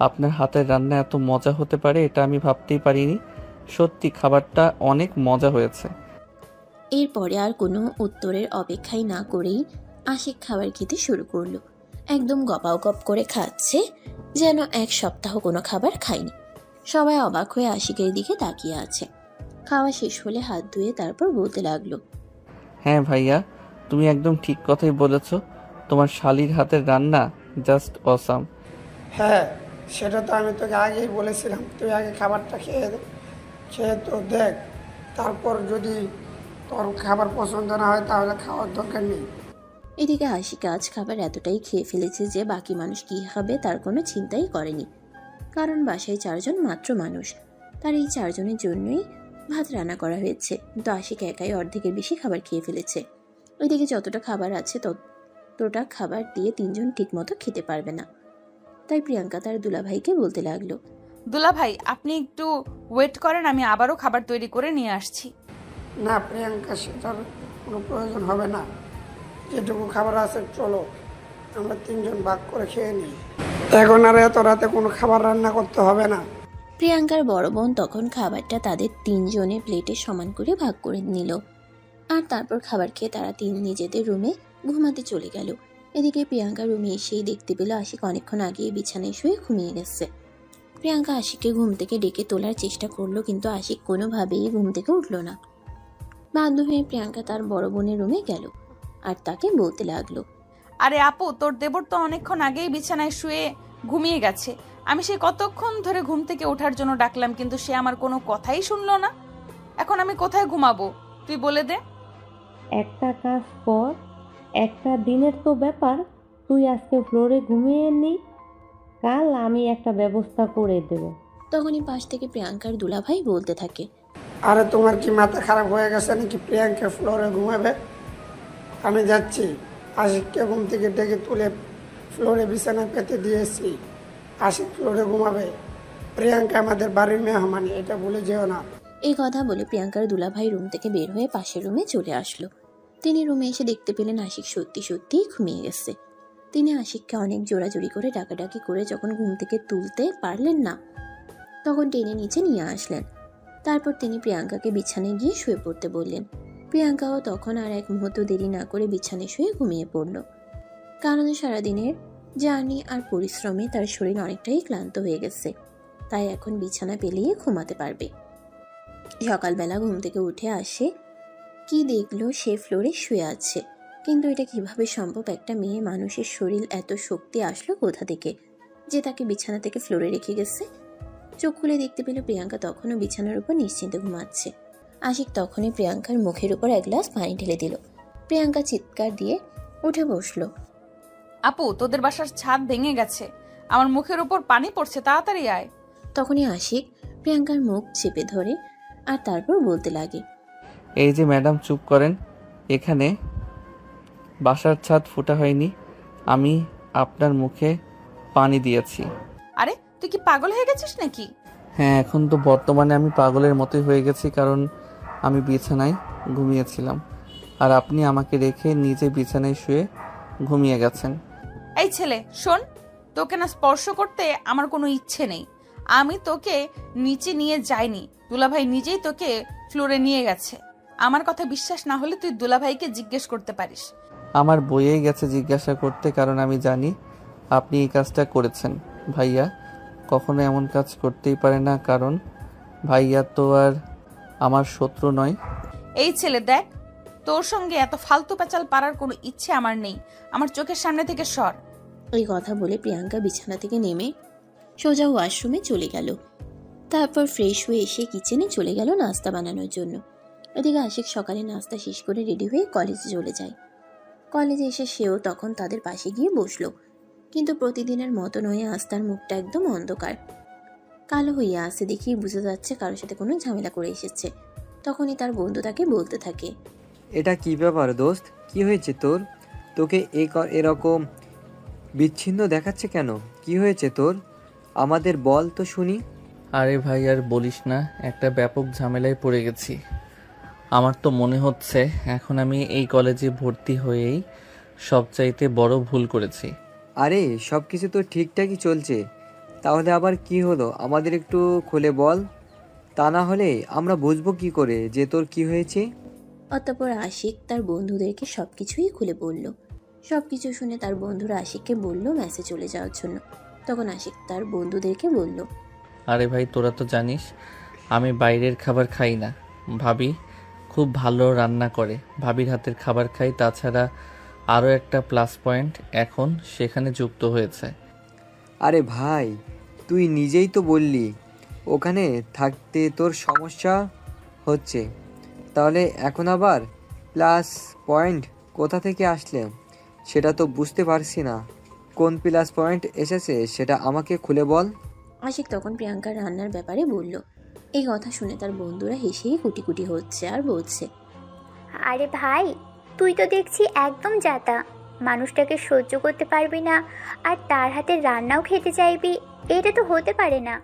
আপনার হাতের রান্না এত মজা হতে পারে এটা আমি ভাবতেই পারিনি। সত্যি খাবারটা অনেক মজা হয়েছে। এরপরে আর কোনো উত্তরের অপেক্ষাই না করেই আশিক খাবার খেতে শুরু করলো। একদম গপাও গপ করে খাচ্ছে, যেন এক সপ্তাহ কোনো খাবার খায়নি। সবাই অবাক হয়ে আশিকের দিকে তাকিয়ে আছে। খাওয়া শেষ হলে হাত ধুয়ে তারপর বলতে লাগলো, হ্যাঁ ভাইয়া, তুমি একদম ঠিক কথাই বলেছ। তোমার শালির হাতের রান্না জাস্ট অসাম। হ্যাঁ, সেটা তো আমি তোকে আগেই বলেছিলাম। তুই আগে খাবারটা খেয়ে তো দেখ, তারপর যদি তোর খাবার পছন্দ না হয় তাহলে খাওয়ার দরকার নেই। এদিকে আশিক আজ খাবার এতটাই খেয়ে ফেলেছে যে বাকি মানুষ কি খাবে তার কোনো চিন্তাই করেনি। কারণ বাসায় 4 জন মাত্র মানুষ, তার এই 4 জনের জন্যই ভাত রান্না করা হয়েছে। কিন্তু আশিক একাই অর্ধেকের বেশি খাবার খেয়ে ফেলেছে। ওইদিকে যতটা খাবার আছে ততটা খাবার দিয়ে 3 জন ঠিক মতো খেতে পারবে না। তাই প্রিয়াঙ্কা তার দুলাভাইকে বলতে লাগলো, দুলাভাই, আপনি একটু ওয়েট করেন, আমি আবারও খাবার তৈরি করে নিয়ে আসছি। না প্রিয়াঙ্কা, সেটার কোনো প্রয়োজন হবে না। যেটুকু খাবার আছে চলো আমরা 3 জন ভাগ করে খেয়ে নিই। এখন আর এত রাতে কোনো খাবার রান্না করতে হবে না। প্রিয়াঙ্কার বড় বোন তখন খাবারটা তাদের 3 জনের প্লেটে সমান করে ভাগ করে নিল। আর তারপর খাবার খেয়ে তারা 3 নিজেদের রুমে ঘুমাতে চলে গেল। এদিকে প্রিয়াঙ্কা রুমে এসেই দেখতে পেল আশিক অনেকক্ষণ আগে বিছানায় শুয়ে ঘুমিয়ে গেছে। প্রিয়াঙ্কা আশিককে ঘুম থেকে ডেকে তোলার চেষ্টা করলো, কিন্তু আশিক কোনোভাবেই ঘুম থেকে উঠল না। বাধ্য হয়ে প্রিয়াঙ্কা তার বড় বোনের রুমে গেল আর তাকে বলতে লাগলো, আরে আপু, তোর দেবর তো অনেকক্ষণ আগেই বিছানায় শুয়ে ঘুমিয়ে গেছে। আমি সে কতক্ষণ ধরে ঘুম থেকে ওঠার জন্য ডাকলাম, কিন্তু সে আমার কোনো কথাই শুনলো না। এখন আমি কোথায় ঘুমাবো তুই বলে দে। একটা কাজ কর, একটা দিনের তো ব্যাপার, তুই আজকে ফ্লোরে ঘুমিয়ে নি, কাল আমি একটা ব্যবস্থা করে দেব। তখনই পাশ থেকে প্রিয়াঙ্কার দুলাভাই বলতে থাকে, আরে তোমার কি মাথা খারাপ হয়ে গেছে নাকি? প্রিয়াঙ্কা ফ্লোরে ঘুমাবে? আমি যাচ্ছি, আশিককে ঘুম থেকে ডেকে তুলে ফ্লোরে বিছানায় পেতে দিয়েছি। আশিক ফ্লোরে ঘুমাবে। প্রিয়াঙ্কা আমাদের বাড়ির মেহমান, এটা ভুলে যেও না। এই কথা বলে প্রিয়াঙ্কার দুলাভাই রুম থেকে বের হয়ে পাশের রুমে চলে আসলো। তিনি রুমে এসে দেখতে পেলেন আশিক সত্যি সত্যিই ঘুমিয়ে গেছে। তিনি আশিককে অনেক জোরাজুরি করে ডাকাডাকি করে যখন ঘুম থেকে তুলতে পারলেন না, তখন টেনে নিচে নিয়ে আসলেন। তারপর তিনি প্রিয়াঙ্কাকে বিছানায় গিয়ে শুয়ে পড়তে বললেন। প্রিয়াঙ্কাও তখন আর এক মুহূর্ত দেরি না করে বিছানায় শুয়ে ঘুমিয়ে পড়ল। কারণ সারাদিনের জার্নি আর পরিশ্রমে তার শরীর অনেকটাই ক্লান্ত হয়ে গেছে, তাই এখন বিছানা পেলেই ঘুমাতে পারবে। সকালবেলা ঘুম থেকে উঠে আসে, কি দেখলো সে ফ্লোরে শুয়ে আছে। কিন্তু এটা কিভাবে সম্ভব? একটা মেয়ে মানুষের শরীর এত শক্তি আসলো কোথা থেকে যে তাকে বিছানা থেকে ফ্লোরে রেখে গেছে? চোখ খুলে দেখতে পেল প্রিয়াঙ্কা তখনও বিছানার উপর নিশ্চিন্তে ঘুমাচ্ছে। আশিক তখনই প্রিয়াঙ্কার মুখের উপর এক গ্লাস পানি ঢেলে দিল। প্রিয়াঙ্কা চিৎকার দিয়ে উঠে বসলো। আপু, তোদের বাসার ছাদ ভেঙে গেছে, আমার মুখের উপর পানি পড়ছে, তাড়াতাড়ি আয়। তখনই আশিক প্রিয়াঙ্কার মুখ চেপে ধরে আর তারপর বলতে লাগে, এই যে ম্যাডাম চুপ করেন, এখানে বাসার ছাদ ফুটা হয়নি, আমি আপনার মুখে পানি দিয়েছি। আরে তুই কি পাগল হয়ে গেছিস নাকি? হ্যাঁ, এখন তো বর্তমানে আমি পাগলের মতোই হয়ে গেছি, কারণ আমি বিছানায় ঘুমিয়েছিলাম আর আপনি আমাকে রেখে নিজে বিছানায় শুয়ে ঘুমিয়ে গেছেন। এই ছেলে শোন, তোকে না স্পর্শ করতে আমার কোনো ইচ্ছে নেই। আমি তোকে নিচে নিয়ে যাইনি, দুলাভাই নিজেই তোকে ফ্লোরে নিয়ে গেছে। আমার কথা বিশ্বাস না হলে তুই দুলাভাইকে জিজ্ঞেস করতে পারিস। আমার বইয়েই গেছে জিজ্ঞাসা করতে, কারণ আমি জানি আপনি এই কাজটা করেছেন। ভাইয়া কখনো এমন কাজ করতেই পারে না, কারণ ভাইয়া তো আর আমার শত্রু নয়। এই ছেলে দেখ, তোর সঙ্গে এত ফালতু প্যাচাল পারার কোনো ইচ্ছে আমার নেই, আমার চোখের সামনে থেকে সর। এই কথা বলে প্রিয়াঙ্কা বিছানা থেকে নেমে সোজা ওয়াশরুমে চলে গেল। তারপর ফ্রেশ হয়ে এসে কিচেনে চলে গেল নাস্তা বানানোর জন্য। এদিকে আশিক সকালে নাস্তা শেষ করে রেডি হয়ে কলেজে চলে যায়। কলেজে এসে সেও তখন তাদের পাশে গিয়ে বসলো। কিন্তু প্রতিদিনের মতো নয়, আজ তার মুখটা একদম অন্ধকার, কালো হইয়া আসে। দেখেই বুঝে যাচ্ছে কারোর সাথে কোনো ঝামেলা করে এসেছে। তখনই তার বন্ধু তাকে বলতে থাকে, এটা কি ব্যাপার দোস্ত, কি হয়েছে তোর? তোকে এরকম বিচ্ছিন্ন দেখাচ্ছে কেন? কি হয়েছে তোর? আমাদের বল তো শুনি। আরে ভাই আর বলিস না, একটা ব্যাপক ঝামেলায় পড়ে গেছি। আমার তো মনে হচ্ছে এখন আমি এই কলেজে ভর্তি হয়েই সবচাইতে বড় ভুল করেছি। আরে সব কিছু তো ঠিকঠাকই চলছে, তাহলে আবার কি হলো? আমাদের একটু খুলে বল, তা না হলে আমরা বুঝবো কি করে যে তোর কি হয়েছে। অতঃপর আশিক তার বন্ধুদেরকে সবকিছুই খুলে বলল। সবকিছু শুনে তার বন্ধুরা আশিককে বলল মেসে চলে যাওয়ার জন্য। তখন আশিক তার বন্ধুদেরকে বলল, আরে ভাই তোরা তো জানিস আমি বাইরের খাবার খাই না, ভাবি খুব ভালো রান্না করে, ভাবির হাতের খাবার খাই। তাছাড়া আরও একটা প্লাস পয়েন্ট এখন সেখানে যুক্ত হয়েছে। আরে ভাই, তুই নিজেই তো বললি ওখানে থাকতে তোর সমস্যা হচ্ছে, তাহলে এখন আবার প্লাস পয়েন্ট কোথা থেকে আসলে সেটা তো বুঝতে পারছি না। কোন প্লাস পয়েন্ট এসেছে সেটা আমাকে খুলে বল। আশিক তখন প্রিয়াঙ্কার রান্নার ব্যাপারে বলল। এই কথা শুনে তার বন্ধুরা হেসেই কুটি কুটি হচ্ছে আর বলছে, আরে ভাই, তুই তো দেখছি একদম জাতা, মানুষটাকে সহ্য করতে পারবি না আর তার হাতে রান্নাও খেতে চাইবি, এটা তো হতে পারে না।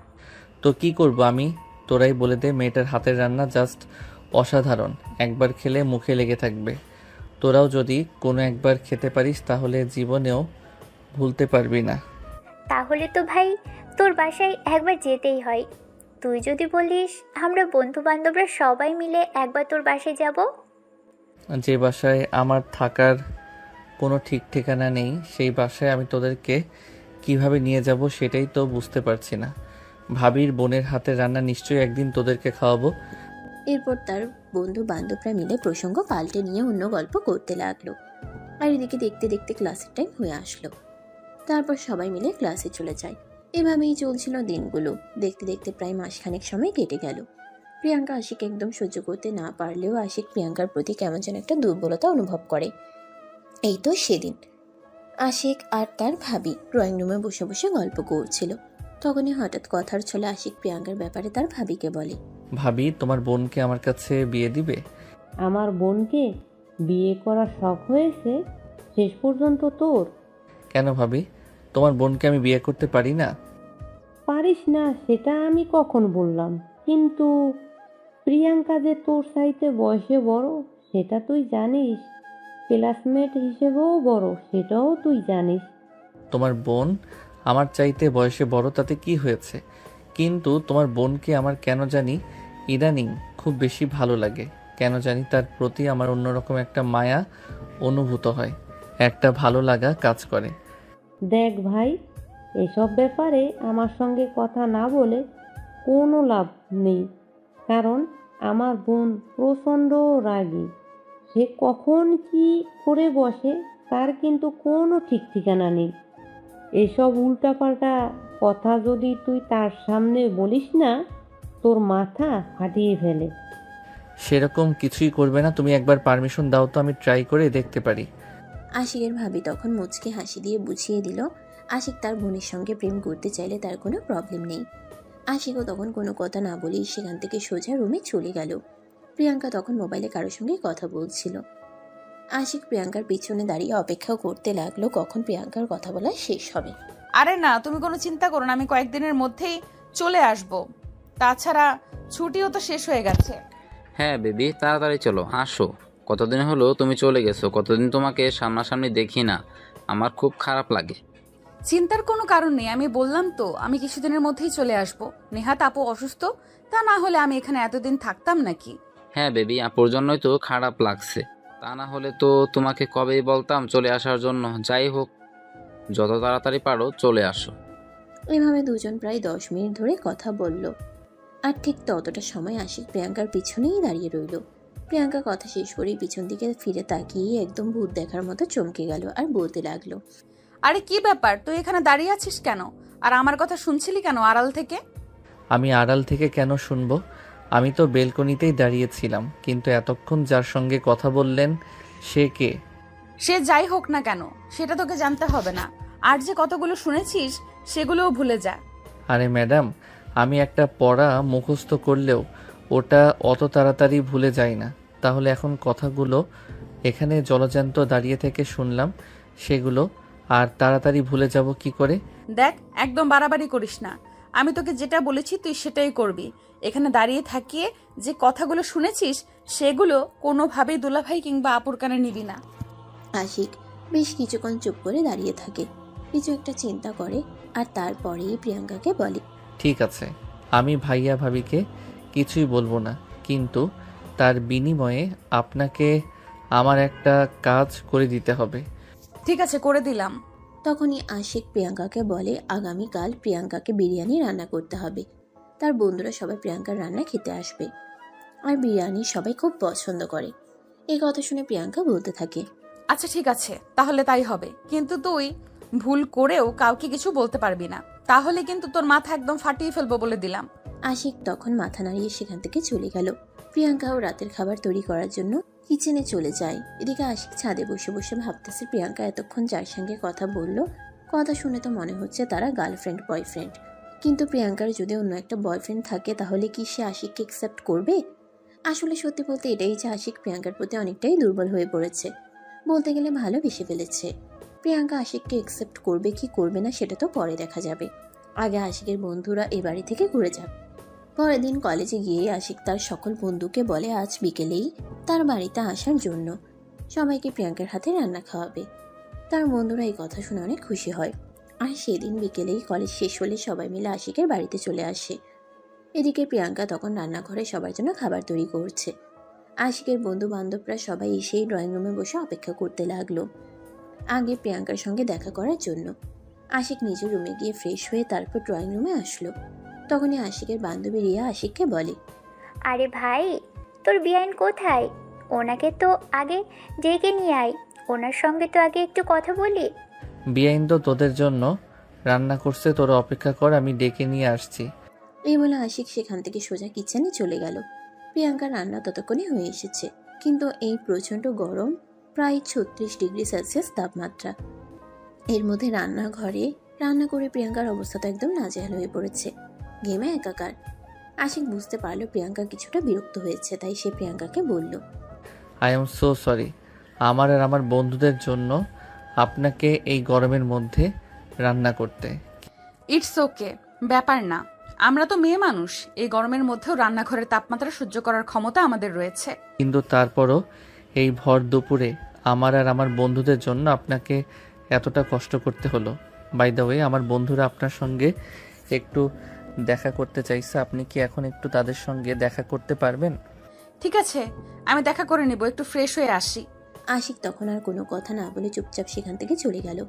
তো কি করব আমি? তোরাই বলে দে, মেয়েটার হাতের রান্না জাস্ট অসাধারণ, একবার খেলে মুখে লেগে থাকবে। তোরাও যদি কোনো একবার খেতে পারিস তাহলে জীবনেও ভুলতে পারবি না। তাহলে তো ভাই তোর বাসায় একবার যেতেই হয়। তুই যদি বলিস আমরা বন্ধু বান্ধবরা সবাই মিলে একবার তোর বাসায় যাব। যে বাসায় আমার থাকার কোনো ঠিক ঠিকানা নেই, সেই বাসায় আমি তোদেরকে কিভাবে নিয়ে যাব সেটাই তো বুঝতে পারছি না। ভাবির বোনের হাতের রান্না নিশ্চয়ই একদিন তোদেরকে খাওয়াবো। এরপর তার বন্ধু বান্ধবরা মিলে প্রসঙ্গ পাল্টে নিয়ে অন্য গল্প করতে লাগলো। আর এদিকে দেখতে দেখতে ক্লাসের টাইম হয়ে আসলো। তারপর সবাই মিলে ক্লাসে চলে যায়। এভাবেই চলছিল দিনগুলো। দেখতে দেখতে প্রায় মাসখানেক সময় কেটে গেল। প্রিয়াঙ্কা আশিক একদম সহ্য করতে না পারলেও আশিক প্রিয়াঙ্কার প্রতি কেমন যেন একটা দুর্বলতা অনুভব করে। এই তো সেদিন আশিক আর তার ভাবি ড্রয়িং রুমে বসে বসে গল্প করছিল। তখনই হঠাৎ কথার ছলে আশিক প্রিয়াঙ্কার ব্যাপারে তার ভাবিকে বলে, ভাবি তোমার বোনকে আমার কাছে বিয়ে দিবে? আমার বোনকে বিয়ে করার শখ হয়েছে শেষ পর্যন্ত তোর? কেন ভাবি, তোমার বোনকে আমি বিয়ে করতে পারি না? পারিস না সেটা আমি কখন বললাম, কিন্তু প্রিয়াঙ্কা যে তোর চাইতে বয়সে বড় সেটা তুই জানিস, ক্লাসমেট হিসেবেও বড় সেটাও তুই জানিস। তোমার বোন আমার চাইতে বয়সে বড়, তাতে কি হয়েছে? কিন্তু তোমার বোনকে আমার কেন জানি ইদানিং খুব বেশি ভালো লাগে। কেন জানি তার প্রতি আমার অন্যরকম একটা মায়া অনুভূত হয়, একটা ভালো লাগা কাজ করে। দেখ ভাই, এসব ব্যাপারে আমার সঙ্গে কথা না বলে কোনো লাভ নেই, কারণ আমার বোন প্রচণ্ড রাগী। সে কখন কি করে বসে তার কিন্তু কোনো ঠিক ঠিকানা নেই। এসব উল্টাপাল্টা কথা যদি তুই তার সামনে বলিস না, তোর মাথা ফাটিয়ে ফেলে। সেরকম কিছুই করবে না, তুমি একবার পারমিশন দাও তো, আমি ট্রাই করে দেখতে পারি। আশিকের ভাবি তখন মুচকে হাসি দিয়ে বুঝিয়ে দিল আশিক তার বোনের সঙ্গে প্রেম করতে চাইলে তার কোনো প্রবলেম নেই। আশিকও তখন কোনো কথা না বলেই সেখান থেকে সোজা রুমে চলে গেল। প্রিয়াঙ্কা তখন মোবাইলে কারোর সঙ্গে কথা বলছিল। আশিক প্রিয়াঙ্কার পিছনে দাঁড়িয়ে অপেক্ষাও করতে লাগলো কখন প্রিয়াঙ্কার কথা বলা শেষ হবে। আরে না, তুমি কোনো চিন্তা করো না, আমি কয়েকদিনের মধ্যেই চলে আসব। তাছাড়া ছুটিও তো শেষ হয়ে গেছে। হ্যাঁ বেবি, তাড়াতাড়ি চলো, আসো। কতদিন হলো তুমি চলে গেছো, কতদিন তোমাকে সামনাসামনি দেখি না, আমার খুব খারাপ লাগে। চিন্তার কোনো কারণ নেই, আমি বললাম তো আমি কিছুদিনের মধ্যেই চলে আসব। নেহাত আপু অসুস্থ, তা না হলে আমি এখানে এতদিন থাকতাম নাকি? হ্যাঁ বেবি, আপুর জন্যই তো খারাপ লাগছে, তা না হলে তো তোমাকে কবেই বলতাম চলে আসার জন্য। যাই হোক, যত তাড়াতাড়ি পারো চলে আসো। এভাবে দুজন প্রায় 10 মিনিট ধরে কথা বলল। আর ঠিক ততটা সময় আশিক প্রিয়াঙ্কার পিছনেই দাঁড়িয়ে রইল। প্রিয়াঙ্কা কথা শেষ করেই পিছন দিকে ফিরে তাকিয়ে একদম ভূত দেখার মতো চমকে গেল আর বলতে লাগলো, আরে কি ব্যাপার, তুই এখানে দাঁড়িয়ে আছিস কেন? আর আমার কথা শুনছিলি কেন আড়াল থেকে? আমি আড়াল থেকে কেন শুনবো? আমি তো বেলকনিতেই দাঁড়িয়েছিলাম, কিন্তু এতক্ষণ যার সঙ্গে কথা বললেন সে কে? সে যাই হোক না কেন সেটা তোকে জানতে হবে না, আর যে কতগুলো শুনেছিস সেগুলোও ভুলে যা। আরে ম্যাডাম, আমি একটা পড়া মুখস্থ করলেও ওটা অত তাড়াতাড়ি ভুলে যায় না। তাহলে এখন কথাগুলো এখানে জলজান্ত দাঁড়িয়ে থেকে শুনলাম, সেগুলো আর তাড়াতাড়ি ভুলে যাব কি করে? দেখ, একদম বাড়াবাড়ি করিস না। আমি তোকে যেটা বলেছি তুই সেটাই করবি। এখানে দাঁড়িয়ে থাকিয়ে যে কথাগুলো শুনেছিস সেগুলো কোনোভাবেই দুলাভাই কিংবা আপুর কানে নিবি না। আশিক বেশ কিছুক্ষণ চুপ করে দাঁড়িয়ে থাকে, কিছু একটা চিন্তা করে আর তারপরেই প্রিয়াঙ্কাকে বলে, ঠিক আছে, আমি ভাইয়া ভাবিকে কিছুই বলবো না, কিন্তু তার বিনিময়ে আপনাকে আমার একটা কাজ করে দিতে হবে। ঠিক আছে, করে দিলাম। তখনই আশিক প্রিয়াঙ্কাকে বলে আগামীকাল প্রিয়াঙ্কাকে বিরিয়ানি রান্না করতে হবে। তার বন্ধুরা সবাই প্রিয়াঙ্কার রান্না খেতে আসবে, আর বিরিয়ানি সবাই খুব পছন্দ করে। এই কথা শুনে প্রিয়াঙ্কা বলতে থাকে, আচ্ছা ঠিক আছে, তাহলে তাই হবে, কিন্তু তুই ভুল করেও কাউকে কিছু বলতে পারবি না, তাহলে কিন্তু তোর মাথা একদম ফাটিয়ে ফেলবো বলে দিলাম। আশিক তখন মাথা নাড়িয়ে সেখান থেকে চলে গেল। প্রিয়াঙ্কাও রাতের খাবার তৈরি করার জন্য কিচেনে চলে যায়। এদিকে আশিক ছাদে বসে বসে ভাবতেছে প্রিয়াঙ্কা এতক্ষণ যার সঙ্গে কথা বলল, কথা শুনে তো মনে হচ্ছে তারা গার্লফ্রেন্ড বয়ফ্রেন্ড। কিন্তু প্রিয়াঙ্কার যদি অন্য একটা বয়ফ্রেন্ড থাকে তাহলে কি সে আশিককে অ্যাকসেপ্ট করবে? আসলে সত্যি বলতে এটাই যে আশিক প্রিয়াঙ্কার প্রতি অনেকটাই দুর্বল হয়ে পড়েছে, বলতে গেলে ভালোবেসে ফেলেছে। প্রিয়াঙ্কা আশিককে অ্যাকসেপ্ট করবে কি করবে না সেটা তো পরে দেখা যাবে, আগে আশিকের বন্ধুরা এ বাড়ি থেকে ঘুরে যাবে। পরের দিন কলেজে গিয়ে আশিক তার সকল বন্ধুকে বলে আজ বিকেলেই তার বাড়িতে আসার জন্য, সবাইকে প্রিয়াঙ্কার হাতে রান্না খাওয়াবে। তার বন্ধুরা এই কথা শুনে অনেক খুশি হয়। আর সেদিন বিকেলেই কলেজ শেষ হলে সবাই মিলে আশিকের বাড়িতে চলে আসে। এদিকে প্রিয়াঙ্কা তখন রান্নাঘরে সবার জন্য খাবার তৈরি করছে। আশিকের বন্ধু বান্ধবরা সবাই এসেই ড্রয়িং রুমে বসে অপেক্ষা করতে লাগলো আগে প্রিয়াঙ্কার সঙ্গে দেখা করার জন্য। আশিক নিজের রুমে গিয়ে ফ্রেশ হয়ে তারপর ড্রয়িং রুমে আসলো। তখনই আশিকের বান্ধবী রিয়া আশিককে বলে, আরে ভাই, তোর বিয়াইন কোথায়? ওনাকে তো আগে ডেকে নিয়ে আয়, ওনার সঙ্গে তো আগে একটু কথা বলি। বিয়াইন তো তোদের জন্য রান্না করছে, তোরা অপেক্ষা কর, আমি ডেকে নিয়ে আসছি। এই বলে আশিক সেখান থেকে সোজা কিচেনে চলে গেল। প্রিয়াঙ্কার রান্না ততক্ষণে হয়ে এসেছে, কিন্তু এই প্রচণ্ড গরম, প্রায় 36 ডিগ্রি সেলসিয়াস তাপমাত্রা। এর মধ্যে রান্নাঘরে রান্না করে প্রিয়াঙ্কার অবস্থা তো একদম নাজেহাল হয়ে পড়েছে, ঘেমে একাকার। আশিক বুঝতে পারলো প্রিয়াঙ্কা কিছুটা বিরক্ত হয়েছে, তাই সে প্রিয়াঙ্কাকে বলল, আই এম সো সরি, আমার আর আমার বন্ধুদের জন্য আপনাকে এই গরমের মধ্যে রান্না করতে। ইটস ওকে, ব্যাপার না, আমরা তো মেয়ে মানুষ, এই গরমের মধ্যেও রান্নাঘরের তাপমাত্রা সহ্য করার ক্ষমতা আমাদের রয়েছে। কিন্তু তারপরও এই ভর দুপুরে আমার আর আমার বন্ধুদের জন্য আপনাকে এতটা কষ্ট করতে হলো। বাই দ্য ওয়ে, আমার বন্ধুরা আপনার সঙ্গে একটু দেখা করতে চাইছে। আপনি কি এখন একটু তাদের সঙ্গে দেখা করতে পারবেন? ঠিক আছে, আমি দেখা করে নেব, একটু ফ্রেশ হয়ে আসি। আশিক তখন আর কোনো কথা না বলে চুপচাপ সেখান থেকে চলে গেল।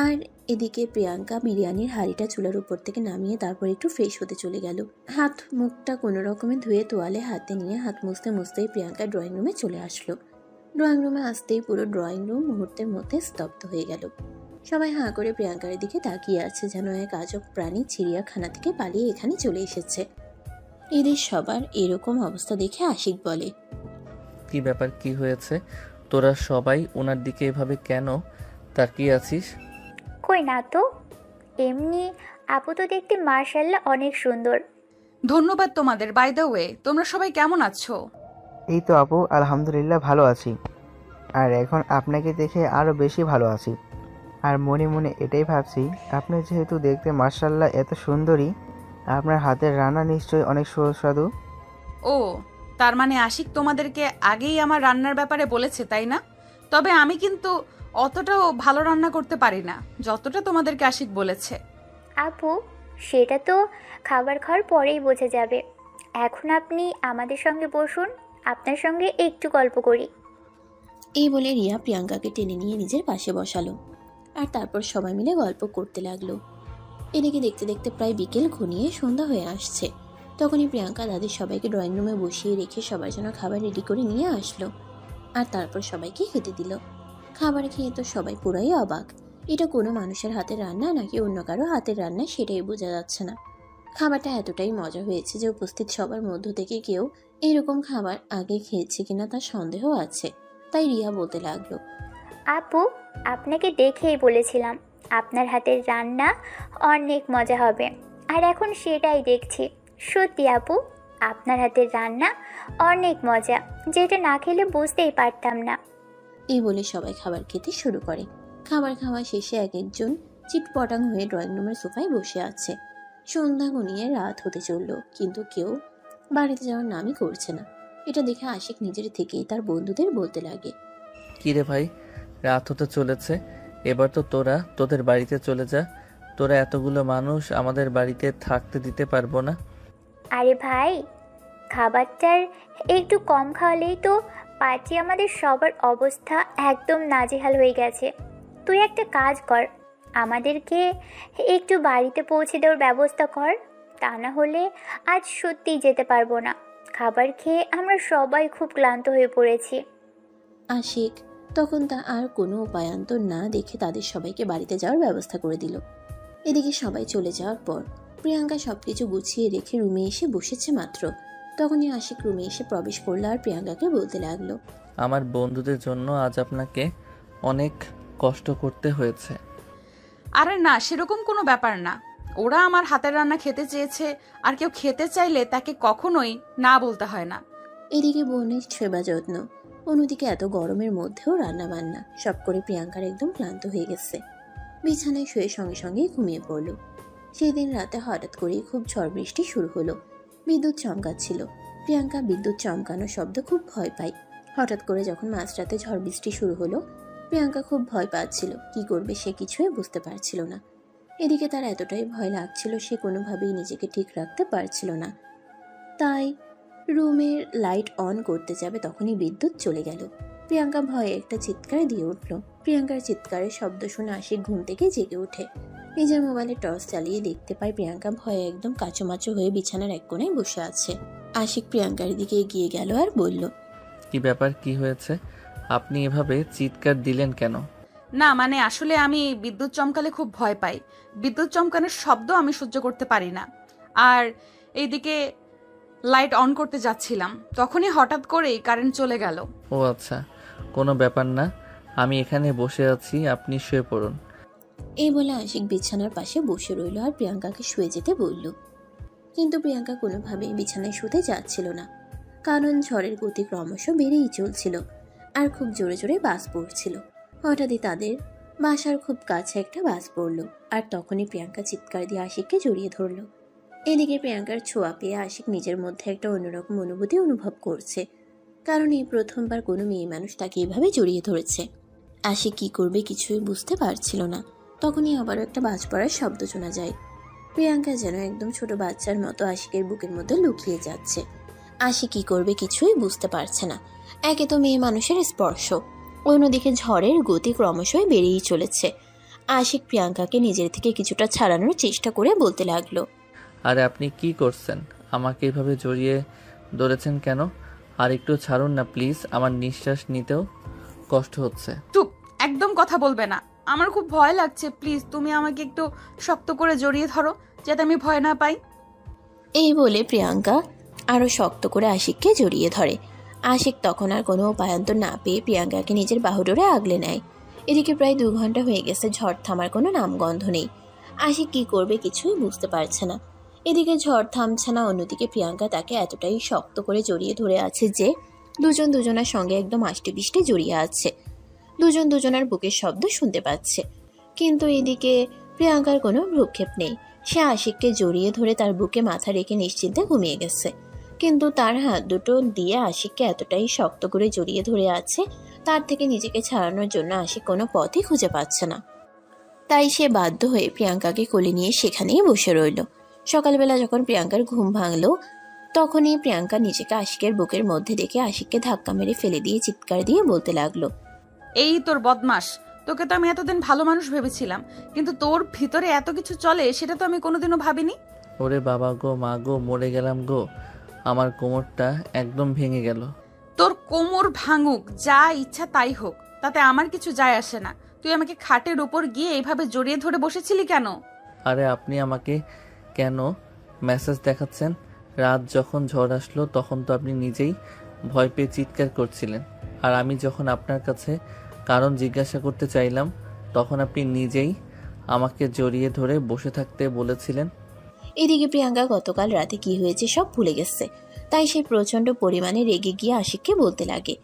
আর এদিকে প্রিয়াঙ্কা বিরিয়ানির হাঁড়িটা চুলার উপর থেকে নামিয়ে তারপর একটু ফ্রেশ হতে চলে গেল। হাত মুখটা কোনো রকমে ধুয়ে তোয়ালে হাতে নিয়ে হাত মুছতে মুছতেই প্রিয়াঙ্কা ড্রয়িং রুমে চলে আসলো। ড্রয়িং রুমে আসতেই পুরো ড্রয়িং রুম মুহূর্তের মধ্যে স্তব্ধ হয়ে গেল। সবাই হাঁ করে প্রিয়াঙ্কার দিকে তাকিয়ে আছে, যেন এক আজব প্রাণী চিড়িয়াখানা থেকে পালিয়ে এখানে চলে এসেছে। এদের সবার এরকম অবস্থা দেখে আশিক বলে, কি ব্যাপার, কি হয়েছে? তোরা সবাই ওনার দিকে এভাবে কেন তাকিয়ে আছিস? কই না তো, এমনি। আপু তো দেখতে মার্শাল্লাহ অনেক সুন্দর। ধন্যবাদ তোমাদের। বাই দ্য ওয়ে, তোমরা সবাই কেমন আছো? এই তো আপু, আলহামদুলিল্লাহ ভালো আছি। আর এখন আপনাকে দেখে আরও বেশি ভালো আছি। আর মনে মনে এটাই ভাবছি, আপনি যেহেতু দেখতে মার্শাল্লাহ এত সুন্দরী, আপনার হাতের রান্না নিশ্চয়ই অনেক সুস্বাদু। ও, তার মানে আশিক তোমাদেরকে আগেই আমার রান্নার ব্যাপারে বলেছে, তাই না? তবে আমি কিন্তু অতটাও ভালো রান্না করতে পারি না যতটা তোমাদেরকে আশিক বলেছে। আপু, সেটা তো খাবার খাওয়ার পরেই বোঝা যাবে। এখন আপনি আমাদের সঙ্গে বসুন, আপনার সঙ্গে একটু গল্প করি। এই বলে রিয়া প্রিয়াঙ্কাকে টেনে নিয়ে নিজের পাশে বসালো আর তারপর সবাই মিলে গল্প করতে লাগলো। এদিকে দেখতে দেখতে প্রায় বিকেল ঘনিয়ে সন্ধ্যা হয়ে আসছে। তখনই প্রিয়াঙ্কা তাদের সবাইকে ড্রয়িং রুমে বসিয়ে রেখে সবার জন্য খাবার রেডি করে নিয়ে আসলো আর তারপর সবাইকে খেতে দিল। খাবার খেয়ে তো সবাই পুরাই অবাক। এটা কোনো মানুষের হাতের রান্না নাকি অন্য কারো হাতের রান্না সেটাই বোঝা যাচ্ছে না। খাবারটা এতটাই মজা হয়েছে যে উপস্থিত সবার মধ্য থেকে কেউ এরকম খাবার আগে খেয়েছে কিনা তার সন্দেহ আছে। তাই রিয়া বলতে লাগলো, আপু, আপনাকে দেখেই বলেছিলাম আপনার হাতের রান্না অনেক মজা হবে, আর এখন সেটাই দেখছি। সত্যি আপু, আপনার হাতের রান্না অনেক মজা, যেটা না খেলে বুঝতেই পারতাম না। এই বলে সবাই খাবার খেতে শুরু করে। খাবার খাওয়া শেষে এক একজন চিটপটাং হয়ে ড্রয়িং রুমের সোফায় বসে আছে। সন্ধ্যা ঘনিয়ে রাত হতে চলল, কিন্তু কেউ বাড়িতে যাওয়ার নামই করছে না। এটা দেখে আশিক নিজের থেকেই তার বন্ধুদের বলতে লাগে, কি রে ভাই, রাত হতে চলেছে, এবার তো তোরা তোদের বাড়িতে চলে যা। তোরা এতগুলো মানুষ আমাদের বাড়িতে থাকতে দিতে পারবো না। আরে ভাই, খাবারটার একটু কম খাওয়ালেই তো পার্টি আমাদের সবার অবস্থা একদম নাজেহাল হয়ে গেছে। তুই একটা কাজ কর, আমাদেরকে একটু বাড়িতে পৌঁছে দেওয়ার ব্যবস্থা কর, তা না হলে আজ সত্যিই যেতে পারবো না। খাবার খেয়ে আমরা সবাই খুব ক্লান্ত হয়ে পড়েছি। আশিক তখন তা আর কোনো উপায়ান্তর না দেখে তাদের সবাইকে বাড়িতে যাওয়ার ব্যবস্থা করে দিল। এদিকে সবাই চলে যাওয়ার পর প্রিয়াঙ্কা সবকিছু গুছিয়ে রেখে রুমে এসে বসেছে মাত্র, তখনই আশিক রুমে এসে প্রবেশ করলো আর প্রিয়াঙ্কাকে বলতে লাগলো, আমার বন্ধুদের জন্য আজ আপনাকে অনেক কষ্ট করতে হয়েছে। আরে না, সেরকম কোনো ব্যাপার না। ওরা আমার হাতের রান্না খেতে চেয়েছে, আর কেউ খেতে চাইলে তাকে কখনোই না বলতে হয় না। এদিকে বোনের সেবা যত্ন, অন্যদিকে এত গরমের মধ্যেও রান্না বান্না সব করে প্রিয়াঙ্কার একদম ক্লান্ত হয়ে গেছে। বিছানায় শুয়ে সঙ্গে সঙ্গেই ঘুমিয়ে পড়ল। সেদিন রাতে হঠাৎ করেই খুব ঝড় বৃষ্টি শুরু হলো। বিদ্যুৎ চমকাচ্ছিল। প্রিয়াঙ্কা বিদ্যুৎ চমকানোর শব্দ খুব ভয় পায়। হঠাৎ করে যখন মাঝরাতে ঝড় বৃষ্টি শুরু হলো, প্রিয়াঙ্কা খুব ভয় পাচ্ছিল। কি করবে সে কিছুই বুঝতে পারছিল না। এদিকে তার এতটাই ভয় লাগছিল, সে কোনোভাবেই নিজেকে ঠিক রাখতে পারছিল না। তাই রুমের লাইট অন করতে যাবে, তখনই বিদ্যুৎ চলে গেল। প্রিয়াঙ্কা ভয়ে একটা চিৎকার দিয়ে উঠল। প্রিয়াঙ্কার চিৎকারের শব্দ শুনে আশিক ঘুম থেকে জেগে ওঠে। নিজের মোবাইলে টর্চ চালিয়ে দেখতে পায় প্রিয়াঙ্কা ভয়ে একদম কাচুমাচু হয়ে বিছানার এক কোণায় বসে আছে। আশিক প্রিয়াঙ্কার দিকে এগিয়ে গেল আর বলল, কি ব্যাপার, কি হয়েছে? আপনি এভাবে চিৎকার দিলেন কেন? না মানে আসলে আমি বিদ্যুৎ চমকালে খুব ভয় পাই। বিদ্যুৎ চমকানোর শব্দ আমি সহ্য করতে পারি না। আর এইদিকে লাইট অন করতে যাচ্ছিলাম, তখনই হঠাৎ করেই কারেন্ট চলে গেল। ও আচ্ছা, কোনো ব্যাপার না, আমি এখানে বসে আছি, আপনি শুয়ে পড়ুন। এই বলে আশিক বিছানার পাশে বসে রইল আর প্রিয়াঙ্কাকে শুয়ে যেতে বলল। কিন্তু প্রিয়াঙ্কা কোনোভাবেই বিছানায় শুতে যাচ্ছিল না, কারণ ঝড়ের গতি ক্রমশ বেড়েই চলছিল আর খুব জোরে জোরে বাস পড়ছিল। হঠাৎই তাদের বাসার খুব কাছে একটা বাস পড়ল, আর তখনই প্রিয়াঙ্কা চিৎকার দিয়ে আশিককে জড়িয়ে ধরল। এদিকে প্রিয়াঙ্কার ছোঁয়া পেয়ে আশিক নিজের মধ্যে একটা অন্যরকম অনুভূতি অনুভব করছে, কারণ এই প্রথমবার কোনো মেয়ে মানুষ তাকে এভাবে জড়িয়ে ধরেছে। আশিক কি করবে কিছুই বুঝতে পারছিল না। তখনই আবারও একটা বাজ পড়ার শব্দ শোনা যায়। প্রিয়াঙ্কা যেন একদম ছোট বাচ্চার মতো আশিকের বুকের মধ্যে লুকিয়ে যাচ্ছে। আশিক কি করবে কিছুই বুঝতে পারছে না। একে তো মেয়ে মানুষের স্পর্শ, অন্যদিকে ঝড়ের গতি ক্রমশই বেড়েই চলেছে। আশিক প্রিয়াঙ্কাকে নিজের থেকে কিছুটা ছাড়ানোর চেষ্টা করে বলতে লাগলো, আরে আপনি কি করছেন? আমাকে এভাবে জড়িয়ে ধরেছেন কেন? আর একটু ছাড়ুন না প্লিজ, আমার নিঃশ্বাস নিতেও কষ্ট হচ্ছে। চুপ, একদম কথা বলবে না। আমার খুব ভয় লাগছে, প্লিজ তুমি আমাকে একটু শক্ত করে জড়িয়ে ধরো যাতে আমি ভয় না পাই। এই বলে প্রিয়াঙ্কা আরো শক্ত করে আশিককে জড়িয়ে ধরে। আশিক তখন আর কোনো উপায়ন্তর না পেয়ে প্রিয়াঙ্কাকে নিজের বাহুডোরে আগলে নেয়। এদিকে প্রায় 2 ঘন্টা হয়ে গেছে, ঝড় থামার কোনো নামগন্ধ নেই। আশিক কি করবে কিছুই বুঝতে পারছে না। এদিকে ঝড় থামছে না, অন্যদিকে প্রিয়াঙ্কা তাকে এতটাই শক্ত করে জড়িয়ে ধরে আছে যে দুজন দুজনের সঙ্গে একদম আষ্টে পিষ্টে জড়িয়ে আছে। দুজন দুজনের বুকের শব্দ শুনতে পাচ্ছে, কিন্তু এদিকে প্রিয়াঙ্কার কোনো ভ্রুক্ষেপ নেই। সে আশিককে জড়িয়ে ধরে তার বুকে মাথা রেখে নিশ্চিন্তে ঘুমিয়ে গেছে, কিন্তু তার হাত দুটো দিয়ে আশিককে এতটাই শক্ত করে জড়িয়ে ধরে আছে, তার থেকে নিজেকে ছাড়ানোর জন্য আশিক কোনো পথই খুঁজে পাচ্ছে না। তাই সে বাধ্য হয়ে প্রিয়াঙ্কাকে কোলে নিয়ে সেখানেই বসে রইল। সকালবেলা যখন প্রিয়াঙ্কার ঘুম ভাঙলো, তখনই প্রিয়াঙ্কা নিজেকে আশিকের বুকের মধ্যে দেখে আশিককে ধাক্কা মেরে ফেলে দিয়ে চিৎকার দিয়ে বলতে লাগলো, এই তোর বদমাস, তোকে তো আমি এতদিন ভালো মানুষ ভেবেছিলাম, কিন্তু তোর ভিতরে এত কিছু চলে সেটা তো আমি কোনোদিনও ভাবিনি। ওরে বাবা গো, মা গো, মরে গেলাম গো, আমার কোমরটা একদম ভেঙে গেল। তোর কোমর ভাঙুক, যা ইচ্ছা তাই হোক, তাতে আমার কিছু যায় আসে না। তুই আমাকে খাটের উপর গিয়ে এইভাবে জড়িয়ে ধরে বসেছিলি কেন? আরে আপনি আমাকে কেন মেসেজ দেখাচ্ছেন? রাত যখন ঝড় আসলো তখন তো আপনি নিজেই ভয় পেয়ে চিৎকার করছিলেন, আর আমি যখন আপনার কাছে কারণ জিজ্ঞাসা করতে চাইলাম তখন আপনি নিজেই আমাকে জড়িয়ে ধরে বসে থাকতে বলেছিলেন। এদিকে প্রিয়াঙ্কা গতকাল রাতে কি হয়েছে সব ভুলে গেছে, তাই সে প্রচন্ড পরিমাণে রেগে গিয়ে আশিককে বলতে লাগে,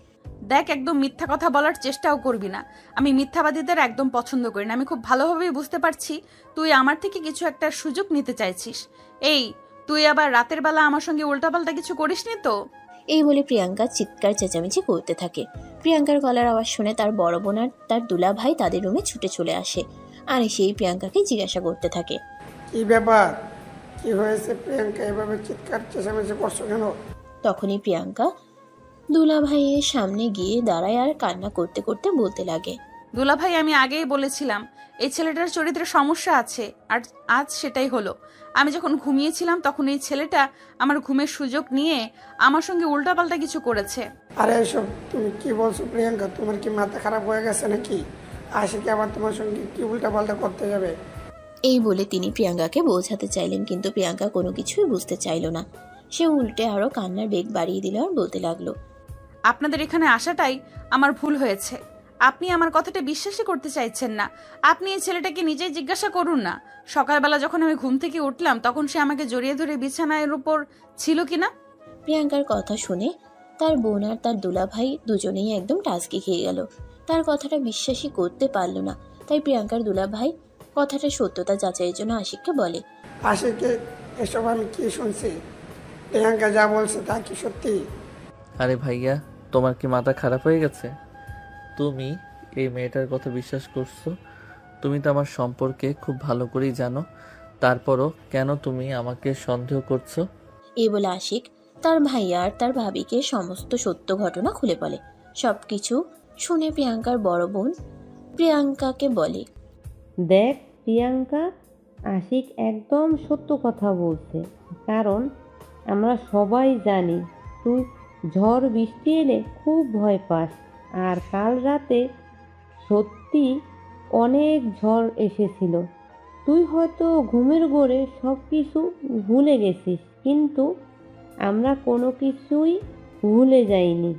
দেখ, একদম মিথ্যা কথা বলার চেষ্টাও করবি না। আমি মিথ্যাবাদীদের একদম পছন্দ করি না। আমি খুব ভালোভাবেই বুঝতে পারছি তুই আমার থেকে কিছু একটা সুযোগ নিতে চাইছিস। এই, তুই আবার রাতের বেলা আমার সঙ্গে উল্টাপাল্টা কিছু করিসনি তো? এই বলে প্রিয়াঙ্কা চিৎকার চেঁচামেচি করতে থাকে। প্রিয়াঙ্কার গলার আওয়াজ শুনে তার বড় বোন আর তার দুলা ভাই তাদের রুমে ছুটে চলে আসে, আর সেই প্রিয়াঙ্কাকে জিজ্ঞাসা করতে থাকে, কি ব্যাপার, কি হয়েছে প্রিয়াঙ্কা, এভাবে চিৎকার চেঁচামেচি করছো কেন? তখনই প্রিয়াঙ্কা দুলা ভাইয়ের সামনে গিয়ে দাঁড়ায় আর কান্না করতে করতে বলতে লাগে, দুলা ভাই, আমি আগেই বলেছিলাম এই ছেলেটার চরিত্রে সমস্যা আছে, আর আজ সেটাই হলো। আমি যখন ঘুমিয়েছিলাম তখন এই ছেলেটা আমার ঘুমের সুযোগ নিয়ে আমার সঙ্গে উল্টাপাল্টা কিছু করেছে। আরে এসব তুমি কি বলছো প্রিয়াঙ্কা, তোমার কি মাথা খারাপ হয়ে গেছে নাকি? আশিক আবার তোমার সঙ্গে কি উল্টাপাল্টা করতে যাবে? এই বলে তিনি প্রিয়াঙ্কাকে বোঝাতে চাইলেন, কিন্তু প্রিয়াঙ্কা কোনো কিছুই বুঝতে চাইল না। সে উল্টে আরো কান্নার বেগ বাড়িয়ে দিল আর বলতে লাগলো, আপনাদের এখানে আসাটাই আমার ভুল হয়েছে। আপনি আমার কথাটা বিশ্বাসই করতে চাইছেন না। আপনি এই ছেলেটাকে নিজেই জিজ্ঞাসা করুন না, সকালবেলা যখন আমি ঘুম থেকে উঠলাম তখন সে আমাকে জড়িয়ে ধরে বিছানার উপর ছিল কিনা। প্রিয়াঙ্কার কথা শুনে তার বোন আর তার দুলা ভাই দুজনেই একদম টাসকি খেয়ে গেল। তার কথাটা বিশ্বাসই করতে পারল না। তাই প্রিয়াঙ্কার দুলা ভাই কথাটা সত্যতা যাচাইয়ের জন্য আশিককে বলে, আশিকে এসব আমি কি শুনছি? প্রিয়াঙ্কা যা বলছে তা কি সত্যি? আরে ভাইয়া, তোমার কি মাথা খারাপ হয়ে গেছে? তুমি এই মেয়েটার কথা বিশ্বাস করছো? তুমি তো আমার সম্পর্কে খুব ভালো করেই জানো, তারপরও কেন তুমি আমাকে সন্দেহ করছো? এই বলে আশিক তার ভাইয়া আর তার ভাবিকে সমস্ত সত্য ঘটনা খুলে বলে। সবকিছু শুনে প্রিয়াঙ্কার বড় বোন প্রিয়াঙ্কাকে বলে, দেখ প্রিয়াঙ্কা, আশিক একদম সত্য কথা বলছে, কারণ আমরা সবাই জানি তুই ঝড় বৃষ্টি এলে খুব ভয় পাস, আর কাল রাতে সত্যি অনেক ঝড় এসেছিল। তুই হয়তো ঘুমের ঘোরে সব কিছু ভুলে গেছিস, কিন্তু আমরা কোনো কিছুই ভুলে যাইনি।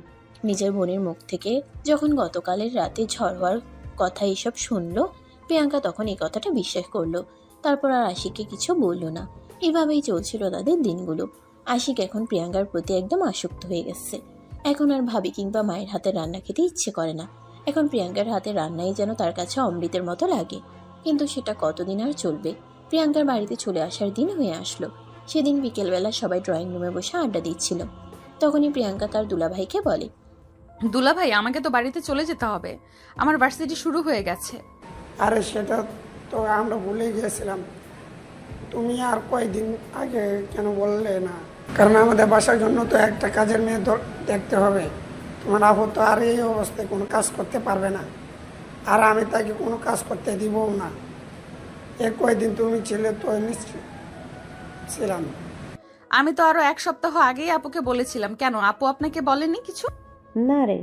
নিজের বোনের মুখ থেকে যখন গতকালের রাতে ঝড় হওয়ার কথা এইসব শুনলো, প্রিয়াঙ্কা তখন এই কথাটা বিশ্বাস করলো। তারপর আর আশিককে কিছু বললো না। এভাবেই চলছিল তাদের দিনগুলো। আশিক এখন প্রিয়াঙ্কার প্রতি একদম আসক্ত হয়ে গেছে। এখন আর ভাবি কিংবা মায়ের হাতে রান্না খেতে ইচ্ছে করে না। এখন প্রিয়াঙ্কার হাতে রান্নাই যেন তার কাছে অমৃতের মতো লাগে। কিন্তু সেটা কতদিন আর চলবে? প্রিয়াঙ্কার বাড়িতে চলে আসার দিন হয়ে আসলো। সেদিন বিকেলবেলা সবাই ড্রয়িং রুমে বসে আড্ডা দিচ্ছিল। তখনই প্রিয়াঙ্কা তার দুলাভাইকে বলে, দুলা ভাই, আমাকে তো বাড়িতে চলে যেতে হবে, আমার ভার্সিটি শুরু হয়ে গেছে। আরে সেটা তো আমরা ভুলে গিয়েছিলাম। তুমি আর কয়দিন আগে কেন বললে না? কারণ আমাদের বাসার জন্য তো একটা কাজের মেয়ে দেখতে হবে। তোমার আপু তো আর এই অবস্থায় কোনো কাজ করতে পারবে না, আর আমি তাকে কোনো কাজ করতে দিবও না। এর কয়দিন তুমি ছিলে তো নিশ্চয় ছিলাম। আমি তো আরো 1 সপ্তাহ আগেই আপুকে বলেছিলাম। কেন আপু আপনাকে বলেনি কিছু? না রে,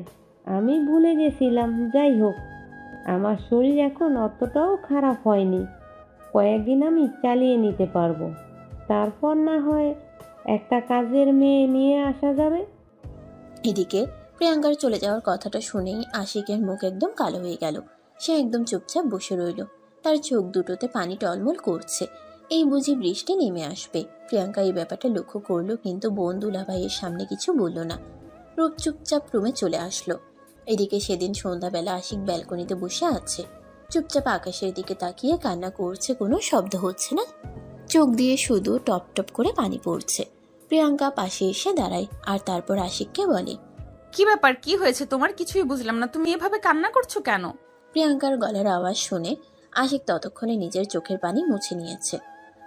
আমি ভুলে গেছিলাম। যাই হোক, আমার শরীর এখন অতটাও খারাপ হয়নি। কয়েকদিন আমি চালিয়ে নিতে পারবো, তারপর না হয় একটা কাজের মেয়ে নিয়ে আসা যাবে। এদিকে প্রিয়াঙ্কার চলে যাওয়ার কথাটা শুনেই আশিকের মুখ একদম কালো হয়ে গেল। সে একদম চুপচাপ বসে রইল। তার চোখ দুটোতে পানি টলমল করছে। এই বুঝি বৃষ্টি নেমে আসবে। প্রিয়াঙ্কা এই ব্যাপারটা লক্ষ্য করলো, কিন্তু বোন দুলাভাইয়ের সামনে কিছু বলল না। রূপ চুপচাপ রুমে চলে আসলো। এদিকে সেদিন সন্ধ্যাবেলা আশিক ব্যালকনিতে বসে আছে, চুপচাপ আকাশের দিকে তাকিয়ে কান্না করছে। কোনো শব্দ হচ্ছে না, চোখ দিয়ে শুধু টপ টপ করে পানি পড়ছে। প্রিয়াঙ্কা পাশে এসে দাঁড়ায় আর তারপর আশিককে বলে, কি ব্যাপার, কি হয়েছে তোমার? কিছুই বুঝলাম না, তুমি এভাবে কান্না করছো কেন? প্রিয়াঙ্কার গলার আওয়াজ শুনে আশিক ততক্ষণে নিজের চোখের পানি মুছে নিয়েছে।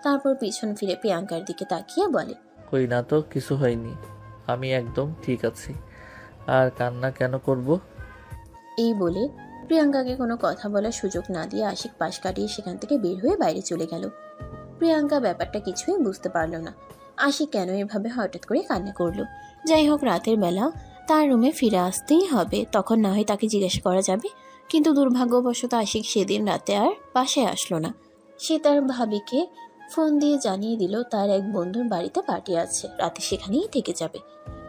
তারপর পিছন ফিরে প্রিয়াঙ্কার দিকে তাকিয়ে বলে, কই না তো, কিছু হয়নি, আমি একদম ঠিক আছি, আর কান্না কেন করব? এই বলে প্রিয়াঙ্কাকে কোনো কথা বলার সুযোগ না দিয়ে আশিক পাশ কাটিয়ে সেখান থেকে বের হয়ে বাইরে চলে গেল। প্রিয়াঙ্কা ব্যাপারটা কিছুই বুঝতে পারলো না, আশিক কেন এভাবে হঠাৎ করে কান্না করলো। যাই হোক, রাতের বেলা তার রুমে ফিরে আসতেই হবে, তখন না হয় তাকে জিজ্ঞাসা করা যাবে। কিন্তু দুর্ভাগ্যবশত আশিক সেদিন রাতে আর বাসায় আসলো না। সে তার ভাবিকে ফোন দিয়ে জানিয়ে দিল তার এক বন্ধুর বাড়িতে পার্টি আছে, রাতে সেখানেই থেকে যাবে,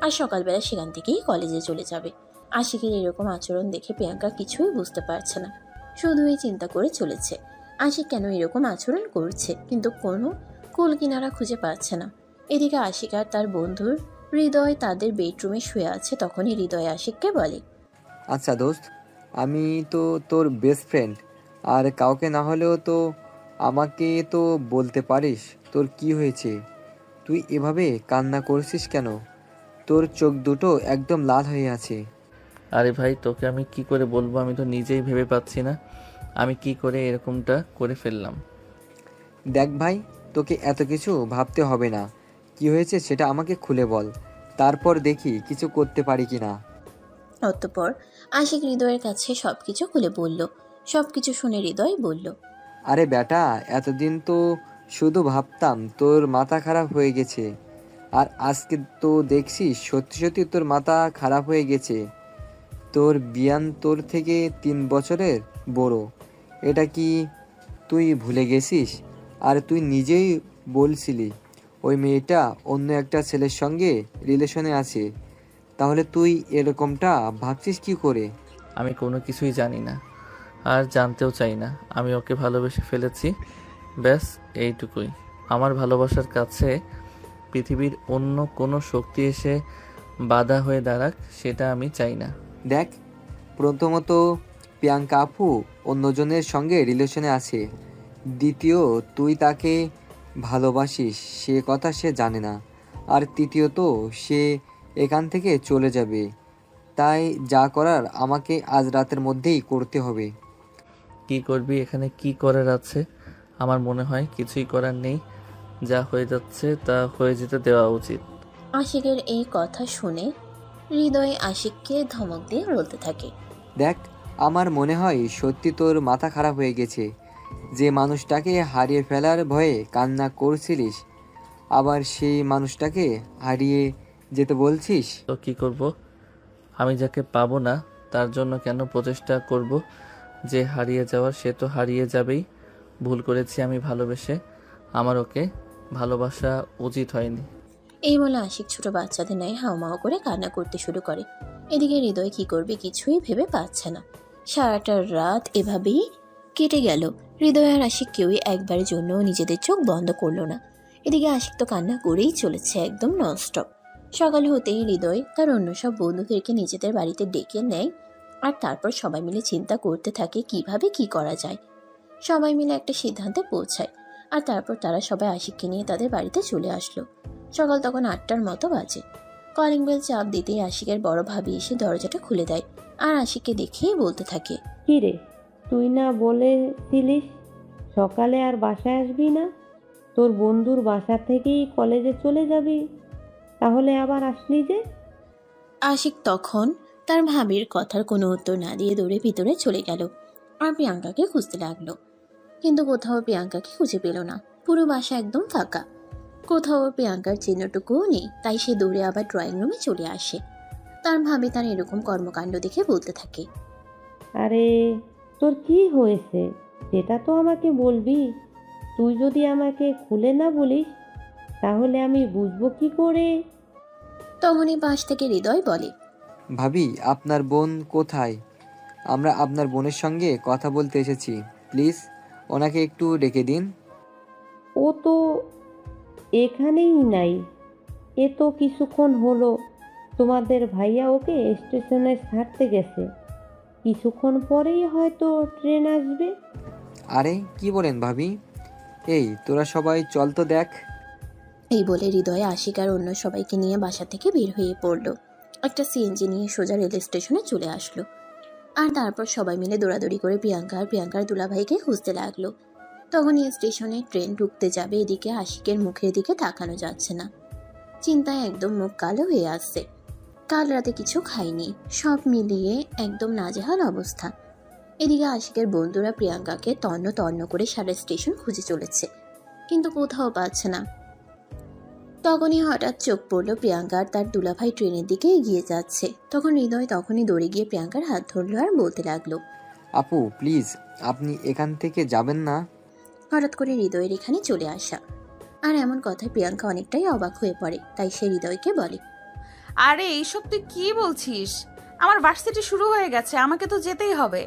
আর সকালবেলা সেখান থেকেই কলেজে চলে যাবে। আশিকের এরকম আচরণ দেখে প্রিয়াঙ্কা কিছুই বুঝতে পারছে না, শুধুই চিন্তা করে চলেছে আশিক কেন এরকম আচরণ করছে, কিন্তু কোনো কুল কিনারা খুঁজে পাচ্ছে না। এদিকে আশিক আর তার বন্ধুর হৃদয় তাদের বেডরুমে শুয়ে আছে। তখনই হৃদয় আশিককে বলে, আচ্ছা দোস্ত, আমি তো তোর বেস্ট ফ্রেন্ড, আর কাউকে না হলেও তো আমাকে তো বলতে পারিস তোর কি হয়েছে। তুই এভাবে কান্না করছিস কেন? তোর চোখ দুটো একদম লাল হয়ে আছে। আরে ভাই, তোকে আমি কি করে বলবো, আমি তো নিজেই ভেবে পাচ্ছি না আমি কি করে এরকমটা করে ফেললাম। দেখ ভাই, তোকে এত কিছু ভাবতে হবে না। কি হয়েছে সেটা আমাকে খুলে বল, তারপর দেখি কিছু করতে পারি কি না। অতঃপর আশিক হৃদয়ের কাছে সবকিছু খুলে বলল। সবকিছু শুনে হৃদয় বলল, আরে বেটা, এতদিন তো শুধু ভাবতাম তোর মাথা খারাপ হয়ে গেছে, আর আজকে তো দেখছি সত্যি সত্যি তোর মাথা খারাপ হয়ে গেছে। তোর বিয়ান তোর থেকে 3 বছরের বড়, এটা কি তুই ভুলে গেছিস? আর তুই নিজেই বলছিলি ওই মেয়েটা অন্য একটা ছেলের সঙ্গে রিলেশনে আছে, তাহলে তুই এরকমটা ভাবছিস কি করে? আমি কোনো কিছুই জানি না, আর জানতেও চাই না। আমি ওকে ভালোবেসে ফেলেছি, ব্যাস এইটুকুই। আমার ভালোবাসার কাছে পৃথিবীর অন্য কোনো শক্তি এসে বাধা হয়ে দাঁড়াক, সেটা আমি চাই না। দেখ, প্রথমত প্রিয়াঙ্কা আপু অন্যজনের সঙ্গে রিলেশনে আছে। দ্বিতীয়, তুই তাকে ভালোবাসিস সে কথা সে জানে না। আর তৃতীয়ত, সে এখান থেকে চলে যাবে, তাই যা করার আমাকে আজ রাতের মধ্যেই করতে হবে। কি করবি? এখানে কি করার আছে? আমার মনে হয় কিছুই করার নেই, যা হয়ে যাচ্ছে তা হয়ে যেতে দেওয়া উচিত। আশিকের এই কথা শুনে হৃদয় আশিককে ধমক দিয়ে বলতে থাকে, দেখ, আমার মনে হয় সত্যি তোর মাথা খারাপ হয়ে গেছে। যে মানুষটাকে হারিয়ে ফেলার ভয়ে কান্না করছিলিস, আবার সেই মানুষটাকে হারিয়ে যেতে বলছিস। তো কি করব? আমি যাকে পাবো না তার জন্য কেন প্রচেষ্টা করব? যে হারিয়ে যাওয়ার সে তো হারিয়ে যাবেই। ভুল করেছি আমি ভালোবেসে, আমার ওকে ভালোবাসা উচিত হয়নি। এই বলে আশিক ছোট বাচ্চাদের ন্যায় হাওমাও করে কান্না করতে শুরু করে। এদিকে হৃদয় কি করবে কিছুই ভেবে পাচ্ছে না। সারাটা রাত এভাবেই কেটে গেল। হৃদয় আর আশিক কেউই একবারের জন্য নিজেদের চোখ বন্ধ করলো না। এদিকে আশিক তো কান্না করেই চলেছে একদম ননস্টপ। সকাল হতেই হৃদয় তার অন্য সব বন্ধুদেরকে নিজেদের বাড়িতে ডেকে নেয়, আর তারপর সবাই মিলে চিন্তা করতে থাকে কিভাবে কি করা যায়। সবাই মিলে একটা সিদ্ধান্তে পৌঁছায়, আর তারপর তারা সবাই আশিককে নিয়ে তাদের বাড়িতে চলে আসলো। সকাল তখন 8টার মতো বাজে। কলিং বেল চাপ দিতেই আশিকের বড় ভাবি এসে দরজাটা খুলে দেয়, আর আশিককে দেখেই বলতে থাকে, কি রে, তুই না বলেছিলিস সকালে আর বাসায় আসবি না? তোর বন্ধুর বাসা থেকেই কলেজে চলে যাবি? তাহলে আবার আসলি যে? আশিক তখন তার ভাবির কথার কোনো উত্তর না দিয়ে দৌড়ে ভিতরে চলে গেল আর প্রিয়াঙ্কাকে খুঁজতে লাগলো। কিন্তু কোথাও প্রিয়াঙ্কাকে খুঁজে পেল না। পুরো বাসা একদম ফাঁকা, কোথাও প্রিয়াঙ্কার চিহ্নটুকুও নেই। তাই সে দৌড়ে আবার ড্রয়িং রুমে চলে আসে। তার ভাবি তার এরকম কর্মকাণ্ড দেখে বলতে থাকে, আরে তোর কি হয়েছে সেটা তো আমাকে বলবি। তুই যদি আমাকে খুলে না বলিস তাহলে আমি বুঝবো কি করে? তখনই পাশ থেকে হৃদয় বলে, ভাবি, আপনার বোন কোথায়? আমরা আপনার বোনের সঙ্গে কথা বলতে এসেছি। প্লিজ ওনাকে একটু ডেকে দিন। ও তো এখানেই নাই। এ তো কিছুক্ষণ হলো তোমাদের ভাইয়া ওকে স্টেশনে ছাড়তে গেছে। কিছুক্ষণ পরেই হয়তো ট্রেন আসবে। আরে কি বলেন ভাবি? এই তোরা সবাই চল তো দেখ। এই বলে হৃদয় আশিক আর অন্য সবাইকে নিয়ে বাসা থেকে বের হয়ে পড়লো। একটা সিএনজি নিয়ে সোজা রেল স্টেশনে চলে আসলো। আর তারপর সবাই মিলে দৌড়াদৌড়ি করে প্রিয়াঙ্কা আর প্রিয়াঙ্কার দুলাভাইকে খুঁজতে লাগলো। তখনই স্টেশনে ট্রেন ঢুকতে যাবে, এদিকে আশিকের মুখের দিকে তাকানো যাচ্ছে না। চিন্তায় একদম মুখ কালো হয়ে আসছে। কাল রাতে কিছু খায়নি, সব মিলিয়ে একদম নাজেহাল অবস্থা। এদিকে আশিকের বন্ধুরা প্রিয়াঙ্কাকে তন্ন তন্ন করে সারা স্টেশন খুঁজে চলেছে, কিন্তু কোথাও পাচ্ছে না। তখনই হঠাৎ চোখ পড়লো প্রিয়াঙ্কার তার দুলাভাই ট্রেনের দিকে এগিয়ে যাচ্ছে। তখন হৃদয় তখনই দৌড়ে গিয়ে প্রিয়াঙ্কার হাত ধরলো আর বলতে লাগলো, আপু প্লিজ, আপনি এখান থেকে যাবেন না। হঠাৎ করে হৃদয়ের এখানে চলে আসা আর এমন কথায় প্রিয়াঙ্কা অনেকটাই অবাক হয়ে পড়ে। তাই সে হৃদয়কে বলে, আরে এইসব তুই কি বলছিস? আমার ভার্সিটি শুরু হয়ে গেছে, আমাকে তো যেতেই হবে।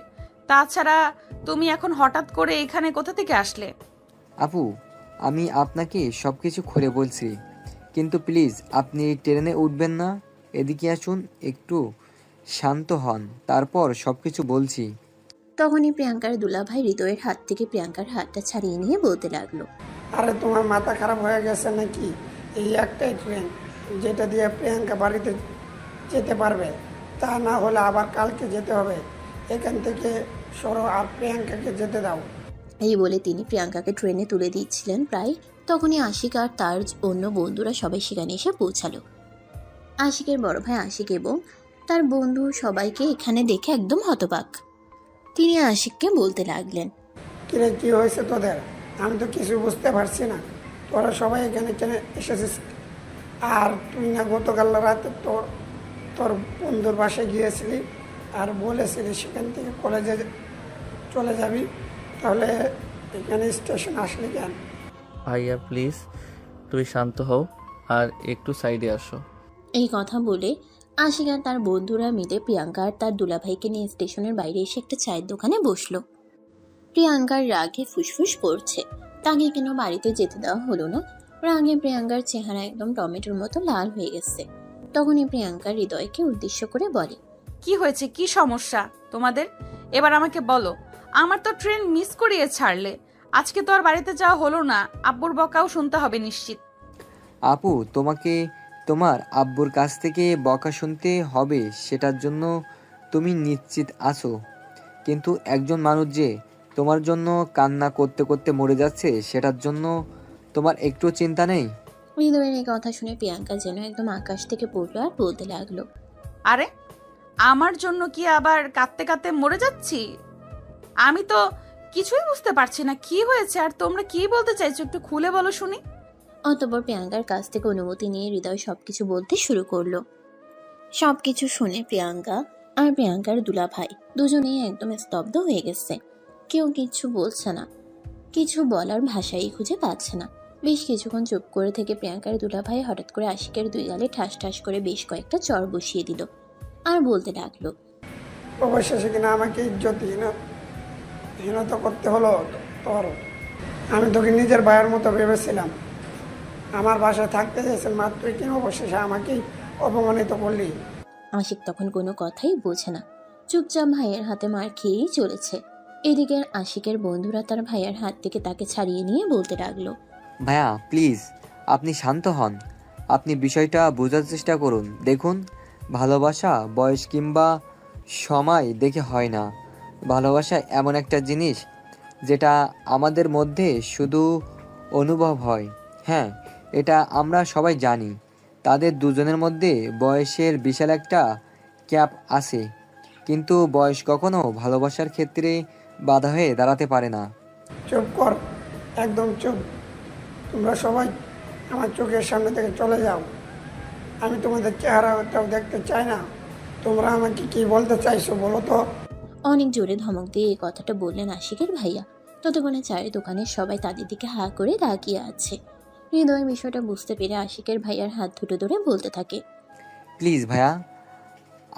তাছাড়া তুমি এখন হঠাৎ করে এখানে কোথা থেকে আসলে? আপু, আমি আপনাকে সব কিছু খুলে বলছি, কিন্তু প্লিজ আপনি ট্রেনে উঠবেন না। এদিকে আসুন, একটু শান্ত হন, তারপর সব কিছু বলছি। তখনই প্রিয়াঙ্কার দুলাভাই হৃদয়ের হাত থেকে প্রিয়াঙ্কার হাতটা ছাড়িয়ে নিয়ে বলতে লাগলো, আরে তোমার মাথা খারাপ হয়ে গেছে নাকি? এই একটাই ট্রেন যেটা দিয়ে প্রিয়াঙ্কা বাড়িতে যেতে পারবে, তা না হলে আবার কালকে যেতে হবে। এখান থেকে সরো আর প্রিয়াঙ্কাকে যেতে দাও। এই বলে তিনি প্রিয়াঙ্কাকে ট্রেনে তুলে দিচ্ছিলেন প্রায় তখনই আশিক আর তার অন্য বন্ধুরা সবাই সেখানে এসে পৌঁছালো। আশিকের বড় ভাই আশিক এবং তার বন্ধু সবাইকে এখানে দেখে একদম হতবাক। তিনি আশিককে বলতে লাগলেন, কিরে কি হয়েছে তোদের? আমি তো কিছু বুঝতে পারছি না। তোরা সবাই এখানে কেন এসেছিস? আর তুই না গতকাল রাতে তোর তোর বন্ধুর বাসায় গিয়েছিলি আর বলেছিলি সেখান থেকে কলেজে চলে যাবি, তাহলে এখানে স্টেশন আসলি কেন? ভাইয়া প্লিজ তুই শান্ত হও আর একটু সাইডে আসো। এই কথা বলে আশিক আর তার বন্ধুরা মিলে প্রিয়াঙ্কা আর তার দুলাভাইকে নিয়ে স্টেশনের বাইরে এসে একটা চায়ের দোকানে বসলো। প্রিয়াঙ্কার রাগে ফুসফুস করছে, তাকে কেন বাড়িতে যেতে দেওয়া হলো না। রাগে প্রিয়াঙ্কার চেহারা একদম টমেটোর মতো লাল হয়ে গেছে। তখনই প্রিয়াঙ্কা হৃদয়কে উদ্দেশ্য করে বলে, কি হয়েছে, কি সমস্যা তোমাদের? এবার আমাকে বলো। আমার তো ট্রেন মিস করিয়ে ছাড়লে, আজকে তো আর বাড়িতে যাওয়া হলো না, আব্বুর বকাও শুনতে হবে নিশ্চিত। আপু, তোমাকে তোমার আব্বুর কাছ থেকে বকা শুনতে হবে সেটার জন্য তুমি নিশ্চিত আছো? কিন্তু একজন মানুষ যে তোমার জন্য কান্না করতে করতে মরে যাচ্ছে, সেটার জন্য তোমার একটু চিন্তা নেই? হৃদয়ের এই কথা শুনে প্রিয়াঙ্কা যেন একদম আকাশ থেকে পড়লো আর বলতে লাগলো, আরে আমার জন্য কি আবার কাঁদতে কাঁদতে মরে যাচ্ছি? আমি তো কিছুই বুঝতে পারছি না কি হয়েছে, আর তোমরা কি বলতে চাইছো একটু খুলে বলো শুনি। অতঃপর প্রিয়াঙ্কার কাছ থেকে অনুমতি নিয়ে হৃদয় সবকিছু বলতে শুরু করলো। সবকিছু শুনে প্রিয়াঙ্কা আর প্রিয়াঙ্কার দুলাভাই দুজনেই একদম স্তব্ধ হয়ে গেছে। কেউ কিছু বলছে না, কিছু বলার ভাষাই খুঁজে পাচ্ছে না। বেশ কিছুক্ষণ চুপ করে থেকে প্রিয়াঙ্কার দুলাভাই হঠাৎ করে আশিকের দুই গালে ঠাস ঠাস করে বেশ কয়েকটা চড় বসিয়ে দিল আর বলতে লাগলো, অবশেষে কিনা আমাকে ইজ্জতহীনতা করতে হলো তোর। আমি তোকে নিজের ভাইয়ের মতো ভেবেছিলাম, আমার বাসায় থাকতে চেয়েছেন মাত্রই কিনা অবশেষে আমাকেই অপমানিত করলি। আশিক তখন কোনো কথাই বোঝে না, চুপচাপ ভাইয়ের হাতে মার খেয়েই চলেছে। এদিকে আশিকের বন্ধুরা তার ভাইয়ের হাত থেকে তাকে ছাড়িয়ে নিয়ে বলতে লাগলো, ভাইয়া প্লিজ আপনি শান্ত হন, আপনি বিষয়টা বোঝার চেষ্টা করুন। দেখুন, ভালোবাসা বয়স কিংবা সময় দেখে হয় না। ভালোবাসা এমন একটা জিনিস যেটা আমাদের মধ্যে শুধু অনুভব হয়। হ্যাঁ, এটা আমরা সবাই জানি। তাদের দুজনের মধ্যে বয়সের বিশাল একটা গ্যাপ আছে, কিন্তু বয়স কখনো ভালোবাসার ক্ষেত্রে বাধা হয়ে দাঁড়াতে পারে না। চুপ কর, একদম চুপ। তোমরা সবাই আমার চোখের সামনে থেকে চলে যাও। আমি তোমাদের চেহারাটাও দেখতে চাই না। তোমরা আমাকে কি বলতে চাইছো বলো তো? অনেক জোরে ধমক দিয়ে এই কথাটা বললেন আশিকের ভাইয়া। ততক্ষণে চায়ের দোকানের সবাই তাদের দিকে হা করে তাকিয়ে আছে। হৃদয় বিষয়টা বুঝতে পেরে আশিকের ভাইয়ার হাত দুটো ধরে বলতে থাকে, প্লিজ ভাইয়া,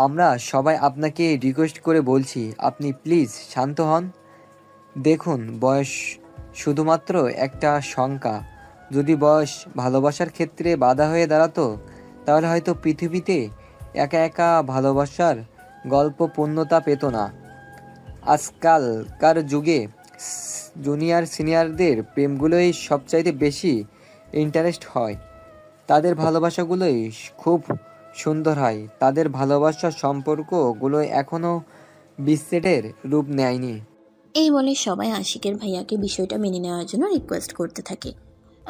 আমরা সবাই আপনাকে রিকোয়েস্ট করে বলছি, আপনি প্লিজ শান্ত হন। দেখুন, বয়স শুধুমাত্র একটা সংখ্যা। যদি বয়স ভালোবাসার ক্ষেত্রে বাধা হয়ে দাঁড়াতো, তাহলে হয়তো পৃথিবীতে একা একা ভালোবাসার গল্প পূর্ণতা পেত না। আজকালকার যুগে জুনিয়র সিনিয়রদের প্রেমগুলোই সবচাইতে বেশি ইন্টারেস্ট হয়। তাদের ভালোবাসাগুলোই খুব সুন্দর হয়। তাদের ভালোবাসার সম্পর্কগুলো এখনও বিচ্ছেদের রূপ নেয়নি। এই বলে সবাই আশিকের ভাইয়াকে বিষয়টা মেনে নেওয়ার জন্য রিকোয়েস্ট করতে থাকে।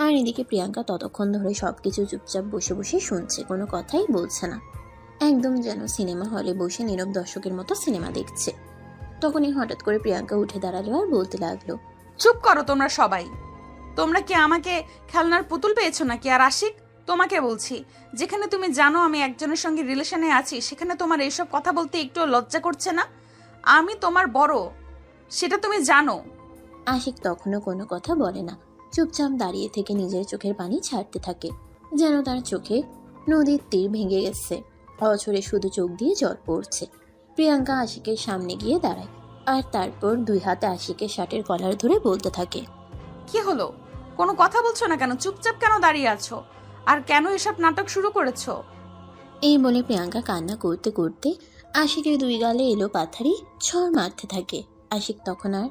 আর এদিকে প্রিয়াঙ্কা ততক্ষণ ধরে সবকিছু চুপচাপ বসে বসে শুনছে, কোনো কথাই বলছে না। একদম যেন সিনেমা হলে বসে নীরব দর্শকের মতো সিনেমা দেখছে। তখনই হঠাৎ করে প্রিয়াঙ্কা উঠে দাঁড়ালো আর বলতে লাগলো, চুপ করো তোমরা সবাই। তোমরা কি আমাকে খেলনার পুতুল পেয়েছো নাকি? আর আশিক, তোমাকে বলছি, যেখানে তুমি জানো আমি একজনের সঙ্গে রিলেশনে আছি, সেখানে তোমার এইসব কথা বলতে একটু লজ্জা করছে না? আমি তোমার বড়, সেটা তুমি জানো। আশিক তখনও কোনো কথা বলে না, চুপচাপ দাঁড়িয়ে থেকে নিজের চোখের পানি ছাড়তে থাকে, যেন তার চোখে নদীর তীর ভেঙে গেছে। অঝরে শুধু চোখ দিয়ে জল পড়ছে। প্রিয়াঙ্কা আশিকের সামনে গিয়ে দাঁড়ায়, আর তারপর দুই হাতে আশিকের শার্টের কলার ধরে বলতে থাকে, কি হলো? কোনো কথা বলছো না কেন? চুপচাপ কেন দাঁড়িয়ে আছো? আর কেন এসব নাটক শুরু করেছো? এই বলে প্রিয়াঙ্কা কান্না করতে করতে আশিকের দুই গালে এলো পাথারি ছড় মারতে থাকে। আশিক তখন আর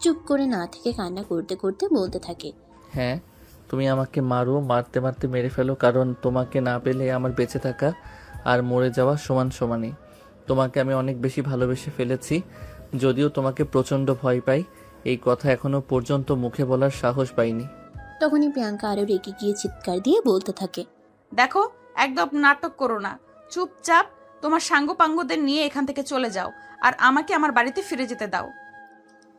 চুপ করে না থেকে কান্না করতে করতে বলতে থাকে, হ্যাঁ, তুমি আমাকে মারো, মারতে মারতে মেরে ফেলো, কারণ তোমাকে না পেলে আমার বেঁচে থাকা আর মরে যাওয়া সমান সমানই। তোমাকে আমি অনেক বেশি ভালোবেসে ফেলেছি, যদিও তোমাকে প্রচণ্ড ভয় পাই। এই কথা এখনো পর্যন্ত মুখে বলার সাহস পাইনি। তখনই প্রিয়াঙ্কা আরো রেগে গিয়ে চিৎকার দিয়ে বলতে থাকে, দেখো, একদম নাটক করো না। চুপচাপ তোমার সাঙ্গপাঙ্গদের নিয়ে এখান থেকে চলে যাও, আর আমাকে আমার বাড়িতে ফিরে যেতে দাও।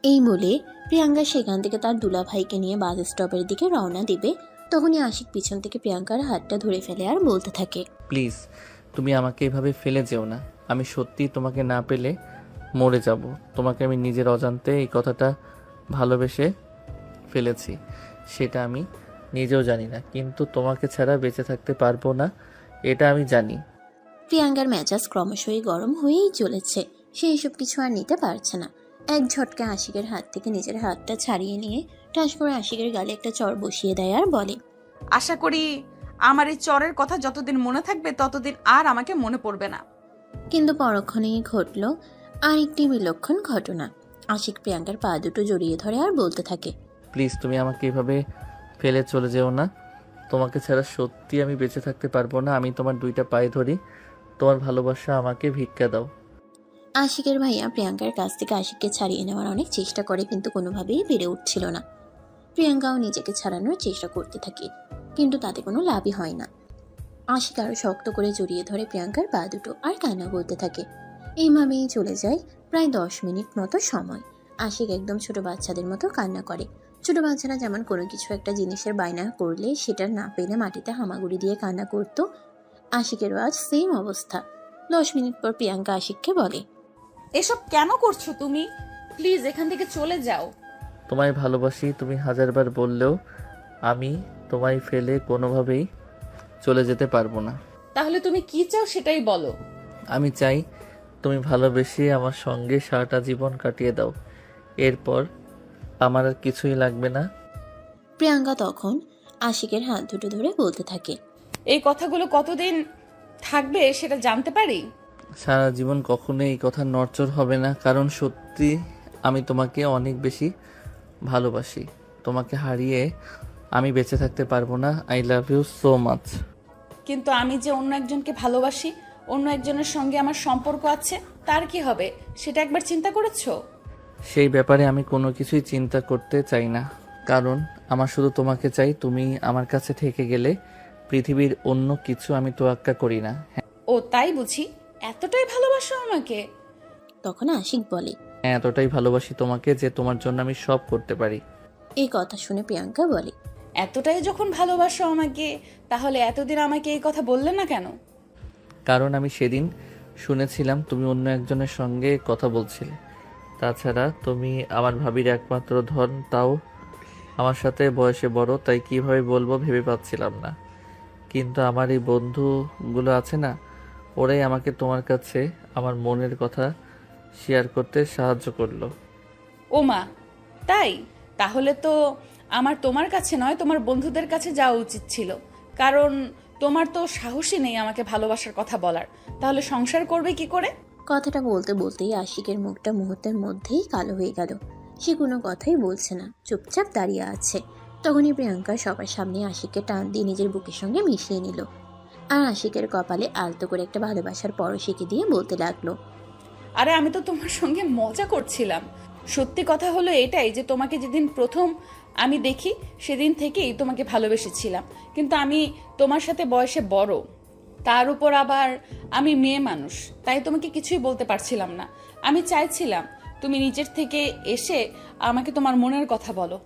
এই বলে প্রিয়াঙ্কা সেখান থেকে তার দুলাভাইকে নিয়ে বাস স্টপের দিকে রওনা দিবে। তখনই আশিক পিছন থেকে প্রিয়াঙ্কার হাতটা ধরে ফেলে আর বলতে থাকে, প্লিজ, তুমি আমাকে এভাবে ফেলে যেও না। আমি সত্যি তোমাকে না পেলে মরে যাব। তোমাকে আমি নিজের অজান্তে এই কথাটা ভালোবেসে ফেলেছি, সেটা আমি নিজেও জানি না, কিন্তু তোমাকে ছাড়া বেঁচে থাকতে পারবো না, এটা আমি জানি। প্রিয়াঙ্কার মেজাজ ক্রমশই গরম হয়েই চলেছে। সে এসব কিছু আর নিতে পারছে না। এক ঝটকা আশিকের হাত থেকে নিজের হাতটা ছাড়িয়ে নিয়ে ঠাস করে আশিকের গালে একটা চড় বসিয়ে দেয় আর বলে, আশা করি আমার এই চরের কথা যতদিন মনে থাকবে ততদিন আর আমাকে মনে পড়বে না। কিন্তু পরক্ষণেই ঘটল আরেকটি বিলক্ষণ ঘটনা। আশিক প্রিয়াঙ্কার পা দুটো জড়িয়ে ধরে আর বলতে থাকে, প্লিজ, তুমি আমাকে এভাবে ফেলে চলে যেও না। তোমাকে ছাড়া সত্যি আমি বেঁচে থাকতে পারবো না। আমি তোমার দুইটা পায়ে ধরি, তোমার ভালোবাসা আমাকে ভিক্ষা দাও। আশিকের ভাইয়া প্রিয়াঙ্কার কাছ থেকে আশিককে ছাড়িয়ে নেওয়ার অনেক চেষ্টা করে, কিন্তু কোনোভাবেই বেড়ে উঠছিল না। প্রিয়াঙ্কাও নিজেকে ছাড়ানোর চেষ্টা করতে থাকে, কিন্তু তাতে কোনো লাভই হয় না। আশিক আরো শক্ত করে জড়িয়ে ধরে প্রিয়াঙ্কার পা দুটো আর কান্না করতে থাকে। এইভাবেই চলে যায় প্রায় 10 মিনিট মতো সময়। আশিক একদম ছোট বাচ্চাদের মতো কান্না করে। ছোট বাচ্চারা যেমন কোনো কিছু একটা জিনিসের বায়না করলে সেটা না পেলে মাটিতে হামাগুড়ি দিয়ে কান্না করতো, আশিকেরও আজ সেম অবস্থা। 10 মিনিট পর প্রিয়াঙ্কা আশিককে বলে, এসব কেন করছো তুমি? প্লিজ এখান থেকে চলে যাও। তোমায় ভালোবাসি, তুমি হাজারবার বললেও আমি তোমায় ফেলে কোনোভাবেই চলে যেতে পারবো না। তাহলে তুমি কি চাও সেটাই বলো। আমি চাই তুমি ভালোবেসে আমার সঙ্গে সারাটা জীবন কাটিয়ে দাও, এরপর আমার আর কিছুই লাগবে না। প্রিয়াঙ্কা তখন আশিকের হাত দুটো ধরে বলতে থাকে, এই কথাগুলো কতদিন থাকবে সেটা জানতে পারি? সারা জীবন কখনো এই কথা নড়চড় হবে না, কারণ সত্যি আমি তোমাকে অনেক বেশি ভালোবাসি। তোমাকে হারিয়ে আমি বেঁচে থাকতে পারবো না। I love you so much. কিন্তু আমি যে অন্য একজনকে ভালোবাসি, অন্য একজনের সঙ্গে আমার সম্পর্ক আছে, তার কি হবে সেটা একবার চিন্তা করেছো? সেই ব্যাপারে আমি কোনো কিছুই চিন্তা করতে চাই না, কারণ আমার শুধু তোমাকে চাই। তুমি আমার কাছে থেকে গেলে পৃথিবীর অন্য কিছু আমি তোয়াক্কা করি না। ও তাই বুঝি? এতটাই ভালোবাসো আমাকে? তখন আশিক বলে, হ্যাঁ, এতটাই ভালোবাসি তোমাকে যে তোমার জন্য আমি সব করতে পারি। এই কথা শুনে প্রিয়াঙ্কা বলে, এতটাই যখন ভালোবাসো আমাকে, তাহলে এতদিন আমাকে এই কথা বললে না কেন? কারণ আমি সেদিন শুনেছিলাম তুমি অন্য একজনের সঙ্গে কথা বলছিলে। তাছাড়া তুমি আমার ভাবির একমাত্র ধন, তাও আমার সাথে বয়সে বড়, তাই কিভাবে বলবো ভেবে পাচ্ছিলাম না। কিন্তু আমার এই বন্ধুগুলো আছে না, ওরাই আমাকে তোমার কাছে আমার মনের কথা শেয়ার করতে সাহায্য করলো। ও মা, তাই? তাহলে তো আমার তোমার কাছে নয়, তোমার বন্ধুদের কাছে যাওয়া উচিত ছিল, কারণ তোমার তো সাহসই নেই আমাকে ভালোবাসার কথা বলার। তাহলে সংসার করবে কি করে? কথাটা বলতে বলতেই আশিকের মুখটা মুহূর্তের মধ্যেই কালো হয়ে গেল। সে কোনো কথাই বলছে না, চুপচাপ দাঁড়িয়ে আছে। তখনই প্রিয়াঙ্কা সবার সামনে আশিককে টান দিয়ে নিজের বুকের সঙ্গে মিশিয়ে নিল, আর আশিকের কপালে আলতো করে একটা ভালোবাসার পরশিকে দিয়ে বলতে লাগলো, আরে আমি তো তোমার সঙ্গে মজা করছিলাম। সত্যি কথা হলো এটাই যে তোমাকে যেদিন প্রথম আমি দেখি সেদিন থেকেই তোমাকে ভালোবেসেছিলাম। কিন্তু আমি তোমার সাথে বয়সে বড়, তার উপর আবার আমি মেয়ে মানুষ, তাই তোমাকে কিছুই বলতে পারছিলাম না। আমি চাইছিলাম তুমি নিজের থেকে এসে আমাকে তোমার মনের কথা বলো।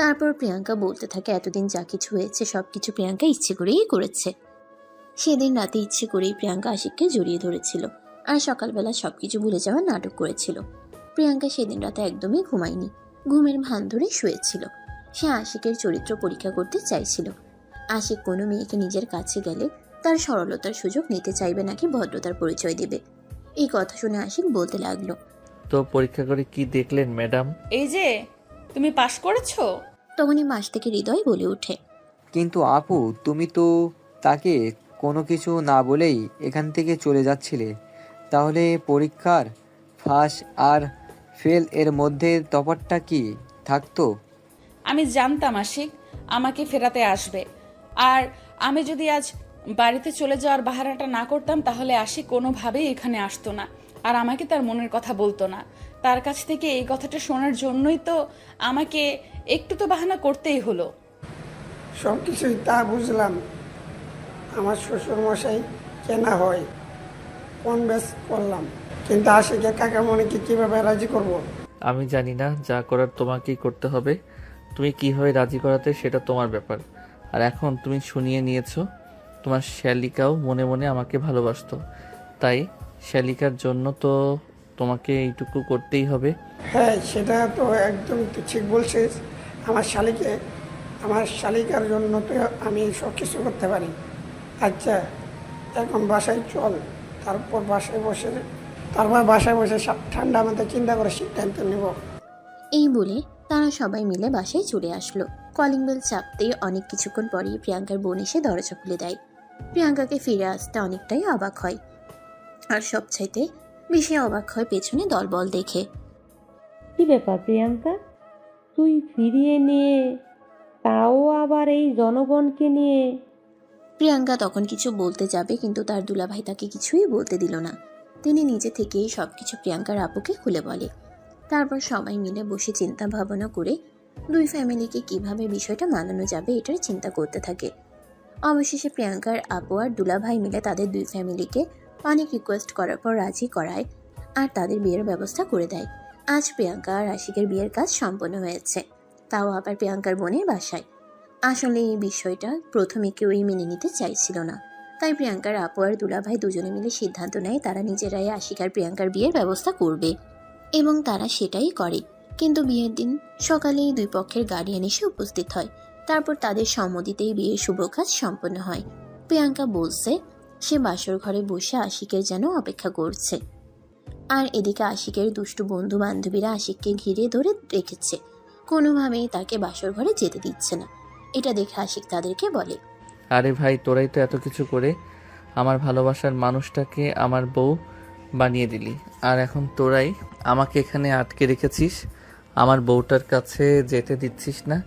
তারপর প্রিয়াঙ্কা বলতে থাকে এতদিন যা কিছু হয়েছে সবকিছু প্রিয়াঙ্কা ইচ্ছে করেই করেছে। সেদিন রাতে ইচ্ছে করেই প্রিয়াঙ্কা আশিককে জড়িয়ে ধরেছিল, আর সকালবেলা সবকিছু ভুলে যাওয়ার নাটক করেছিল। প্রিয়াঙ্কা সেদিন রাতে একদমই ঘুমায়নি, ঘুমের ভান ধরে শুয়েছিল। সে আশিকের চরিত্র পরীক্ষা করতে চাইছিল। আশিক কোনো মেয়েকে নিজের কাছে গেলে তার সরলতার সুযোগ নিতে চাইবে নাকি ভদ্রতার পরিচয় দেবে। এই কথা শুনে আশিক বলতে লাগলো, তো পরীক্ষা করে কি দেখলেন ম্যাডাম? এই যে তুমি পাশ করেছো। তখনই মাস থেকে হৃদয় বলে ওঠে, কিন্তু আপু, তুমি তো তাকে কোনো কিছু না বলেই এখান থেকে চলে যাচ্ছিলে। তাহলে পরীক্ষার ফাঁস আর ফেল এর মধ্যে তফাৎটা কি থাকতো? আমি জানতাম আশিক আমাকে ফেরাতে আসবে, আর আমি যদি আজ বাড়িতে চলে যাওয়ার বাহানাটা না করতাম তাহলে আশিক কোনোভাবেই এখানে আসতো না, আর আমাকে তার মনের কথা বলতো না। তার কাছ থেকে এই কথাটা শোনার জন্যই তো আমাকে একটু তো বাহানা করতেই হলো। সব কিছুই তা বুঝলাম, আমার শ্বশুরমশাই কেনা হয় কোন ব্যাস করলাম, কিন্তু আশিকের কাকা মনিকে কীভাবে রাজি করব? আমি জানি না, যা করার তোমাকেই করতে হবে। তুমি কিভাবে রাজি করাতে সেটা তোমার ব্যাপার। আর এখন তুমি শুনিয়ে নিয়েছো তোমার শ্যালিকাও মনে মনে আমাকে ভালোবাসতো, তাই শ্যালিকার জন্য তো তোমাকে এইটুকু করতেই হবে। হ্যাঁ, সেটা তো একদম তুই ঠিক বলছিস। আমার শালিকার জন্য তো আমি সব কিছু করতে পারি। আচ্ছা, এখন বাসায় চল, তারপর বাসায় বসে ঠান্ডা মাথায় চিন্তা করে সিদ্ধান্ত নেব। এই বলে তারা সবাই মিলে বাসায় চলে আসলো। কলিং বেল চাপতেই অনেক কিছুক্ষণ পরেই প্রিয়াঙ্কার বোন এসে দরজা খুলে দেয়। প্রিয়াঙ্কাকে ফিরে আসতে অনেকটাই অবাক হয়, আর সবচাইতে বেশি অবাক হয় পেছনে দলবল দেখে। কি ব্যাপার প্রিয়াঙ্কা, তুই ফিরিয়ে নিয়ে, তাও আবার এই জনগণকে নিয়ে? প্রিয়াঙ্কা তখন কিছু বলতে যাবে, কিন্তু তার দুলাভাই তাকে কিছুই বলতে দিল না। তিনি নিজে থেকেই সবকিছু প্রিয়াঙ্কার আপুকে খুলে বলে। তারপর সবাই মিলে বসে চিন্তা ভাবনা করে দুই ফ্যামিলিকে কিভাবে বিষয়টা মানানো যাবে এটার চিন্তা করতে থাকে। অবশেষে প্রিয়াঙ্কার আপু আর দুলাভাই মিলে তাদের দুই ফ্যামিলিকে অনেক রিকোয়েস্ট করার পর রাজি করায়, আর তাদের বিয়ের ব্যবস্থা করে দেয়। আজ প্রিয়াঙ্কা আর আশিকের বিয়ের কাজ সম্পন্ন হয়েছে, তাও আবার প্রিয়াঙ্কার বোনের বাসায়। আসলে এই বিষয়টা প্রথমে কেউই মেনে নিতে চাইছিল না, তাই প্রিয়াঙ্কার আপু আর দুলাভাই দুজনে মিলে সিদ্ধান্ত নেয় তারা নিজেরাই আশিক আর প্রিয়াঙ্কার বিয়ের ব্যবস্থা করবে, এবং তারা সেটাই করে। কিন্তু বিয়ের দিন সকালেই দুই পক্ষের গার্ডিয়ান এসে উপস্থিত হয়। তারপর তাদের সম্মতিতেই বিয়ের শুভ কাজ সম্পন্ন হয়। প্রিয়াঙ্কা বলছে সে বাসর ঘরে বসে আশিকের যেন অপেক্ষা করছে, আর এদিকে আশিকের দুষ্টু বন্ধু বান্ধবীরা আশিককে ঘিরে ধরে রেখেছে, কোনোভাবেই তাকে বাসর ঘরে যেতে দিচ্ছে না। এটা দেখে আশিক তাদেরকে বলে, আরে ভাই, তোরাই তো এত কিছু করে আমার ভালোবাসার মানুষটাকে আমার বউ বানিয়ে দিলি, আর এখন তোরাই আমাকে এখানে আটকে রেখেছিস, আমার বউটার কাছে যেতে দিচ্ছিস না।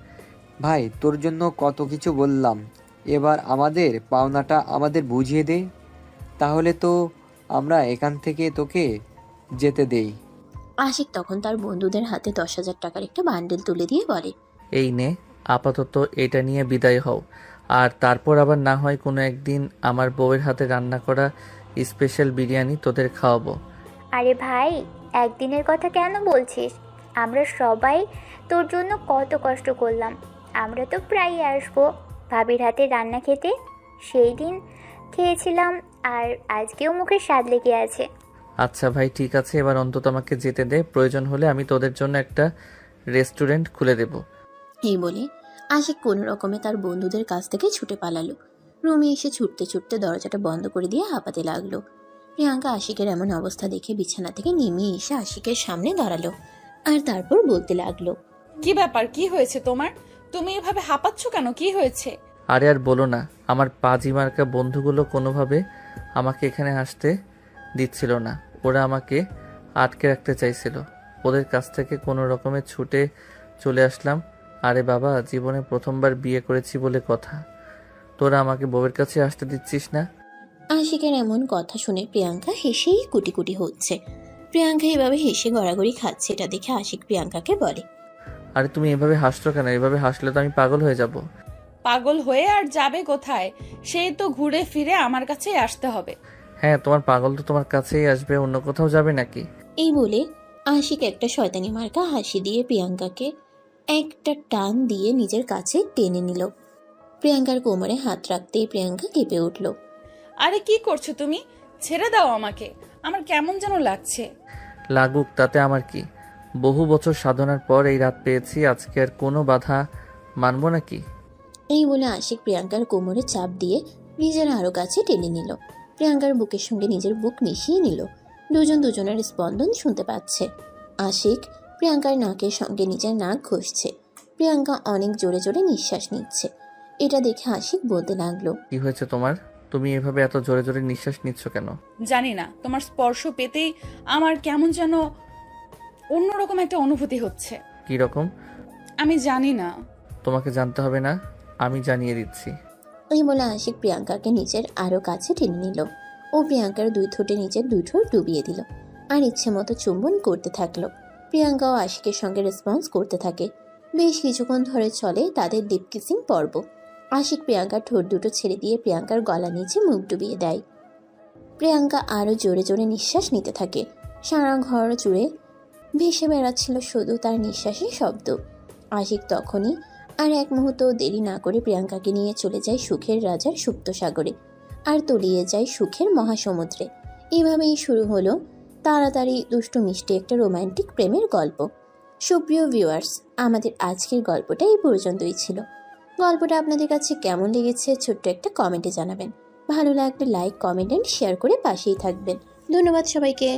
ভাই, তোর জন্য কত কিছু বললাম, এবার আমাদের পাওনাটা আমাদের বুঝিয়ে দে, তাহলে তো আমরা এখান থেকে তোকে যেতে দেই। আশিক তখন তার বন্ধুদের হাতে 10,000 টাকার একটা বান্ডেল তুলে দিয়ে বলে, এই নে, আপাতত এটা নিয়ে বিদায় হও। আর তারপর আবার না হয় কোনো একদিন আমার বউয়ের হাতে রান্না করা স্পেশাল বিরিয়ানি তোদের খাওয়াবো। আরে ভাই, একদিনের কথা কেন বলছিস? আমরা সবাই তোর জন্য কত কষ্ট করলাম। আমরা তো প্রায়ই আসবো ভাবির হাতে রান্না খেতে। সেই দিন খেয়েছিলাম আর আজকেও মুখে স্বাদ লেগে আছে। আচ্ছা ভাই, ঠিক আছে, এবার অন্তত আমাকে যেতে দে। প্রয়োজন হলে আমি তোদের জন্য একটা রেস্টুরেন্ট খুলে দেব। এই বলে আশিক কোনো রকমে তার বন্ধুদের কাছ থেকে ছুটে পালালো। রুমে এসে ছুটতে ছুটতে দরজাটা বন্ধ করে দিয়ে হাঁপাতে লাগলো। প্রিয়াঙ্কা আশিকের এমন অবস্থা দেখে বিছানা থেকে নেমে এসে আশিকের সামনে দাঁড়ালো আর তারপর বলতে লাগলো, কি ব্যাপার, কি হয়েছে তোমার? তুমি এভাবে হাঁপাচ্ছ কেন? কি হয়েছে? আরে আর বলো না, আমার পাজি মার্কা বন্ধুগুলো কোনোভাবে আমাকে এখানে আসতে দিচ্ছিল না। ওরা আমাকে আটকে রাখতে চাইছিল। ওদের কাছ থেকে কোনো রকমে ছুটে চলে আসলাম। আরে বাবা, জীবনে প্রথমবার বিয়ে করেছি বলে কথা, তোরা আমাকে বউয়ের কাছে আসতে দিচ্ছিস না? আশিকের এমন কথা শুনে প্রিয়াঙ্কা হেসেই কুটি কুটি হচ্ছে। প্রিয়াঙ্কা এভাবে হেসে গড়াগড়ি খাচ্ছে, এটা দেখে আশিক প্রিয়াঙ্কাকে বলে, আরে তুমি এভাবে হাসছো কেন? এভাবে হাসলে তো আমি পাগল হয়ে যাব। পাগল হয়ে আর যাবে কোথায়? সেই তো ঘুরে ফিরে আমার কাছেই আসতে হবে। হ্যাঁ, তোমার পাগল তো তোমার কাছেই আসবে, অন্য কোথাও যাবে নাকি? এই বলে আশিক একটা শয়তানি মার্কা হাসি দিয়ে প্রিয়াঙ্কাকে একটা টান দিয়ে নিজের কাছে টেনে নিল। প্রিয়াঙ্কার কোমরে হাত রাখতেই প্রিয়াঙ্কা কেঁপে উঠল। আরে কি করছো তুমি? ছেড়ে দাও আমাকে, আমার কেমন যেন লাগছে। লাগুক, তাতে আমার কি? বহু বছর সাধনার পর এই রাত পেয়েছি, আজকে আর কোনো বাধা মানবো নাকি? এই বলে আশিক প্রিয়াঙ্কার কোমরে চাপ দিয়ে নিজের আরো কাছে টেনে নিল। প্রিয়াঙ্কার বুকের সঙ্গে নিজের বুক মিশিয়ে নিল। দুজন দুজনের স্পন্দন শুনতে পাচ্ছে। আশিক প্রিয়াঙ্কার নাকের সঙ্গে নিজের নাক ঘষছে। প্রিয়াঙ্কা অনেক জোরে জোরে নিঃশ্বাস নিচ্ছে। এটা দেখে আশিক বলতে লাগলো, কি হয়েছে তোমার? তুমি এভাবে এত জোরে জোরে নিঃশ্বাস নিচ্ছ কেন? জানি না, তোমার স্পর্শ পেতেই আমার কেমন যেন অন্যরকম একটা অনুভূতি হচ্ছে। কি রকম? আমি জানি না। তোমাকে জানতে হবে না, আমি জানিয়ে দিচ্ছি। এই বলে আশিক প্রিয়াঙ্কাকে নিজের আরো কাছে টেনে নিল। ও প্রিয়াঙ্কার দুই ঠোঁটে নিজের দুই ঠোঁট ডুবিয়ে দিল আর ইচ্ছে মতো চুম্বন করতে থাকলো। প্রিয়াঙ্কাও আশিকের সঙ্গে রেসপন্স করতে থাকে। বেশ কিছুক্ষণ ধরে চলে তাদের ডিপ কিসিং পর্ব। আশিক প্রিয়াঙ্কার ঠোঁট দুটো ছেড়ে দিয়ে প্রিয়াঙ্কার গলা নিচে মুখ ডুবিয়ে দেয়। প্রিয়াঙ্কা আরো জোরে জোরে নিঃশ্বাস নিতে থাকে। সারা ঘর জুড়ে ভেসে বেড়াচ্ছিল শুধু তার নিঃশ্বাসের শব্দ। আশিক তখনই আর এক মুহূর্ত দেরি না করে প্রিয়াঙ্কাকে নিয়ে চলে যায় সুখের রাজার সুপ্ত সাগরে আর তলিয়ে যায় সুখের মহাসমুদ্রে। এভাবেই শুরু হলো তাড়াতাড়ি দুষ্টু মিষ্টি একটা রোমান্টিক প্রেমের গল্প। সুপ্রিয় ভিউয়ার্স, আমাদের আজকের গল্পটা এই পর্যন্তই ছিল। গল্পটা আপনাদের কাছে কেমন লেগেছে ছোট্ট একটা কমেন্টে জানাবেন। ভালো লাগলে লাইক, কমেন্ট এন্ড শেয়ার করে পাশেই থাকবেন। ধন্যবাদ সবাইকে।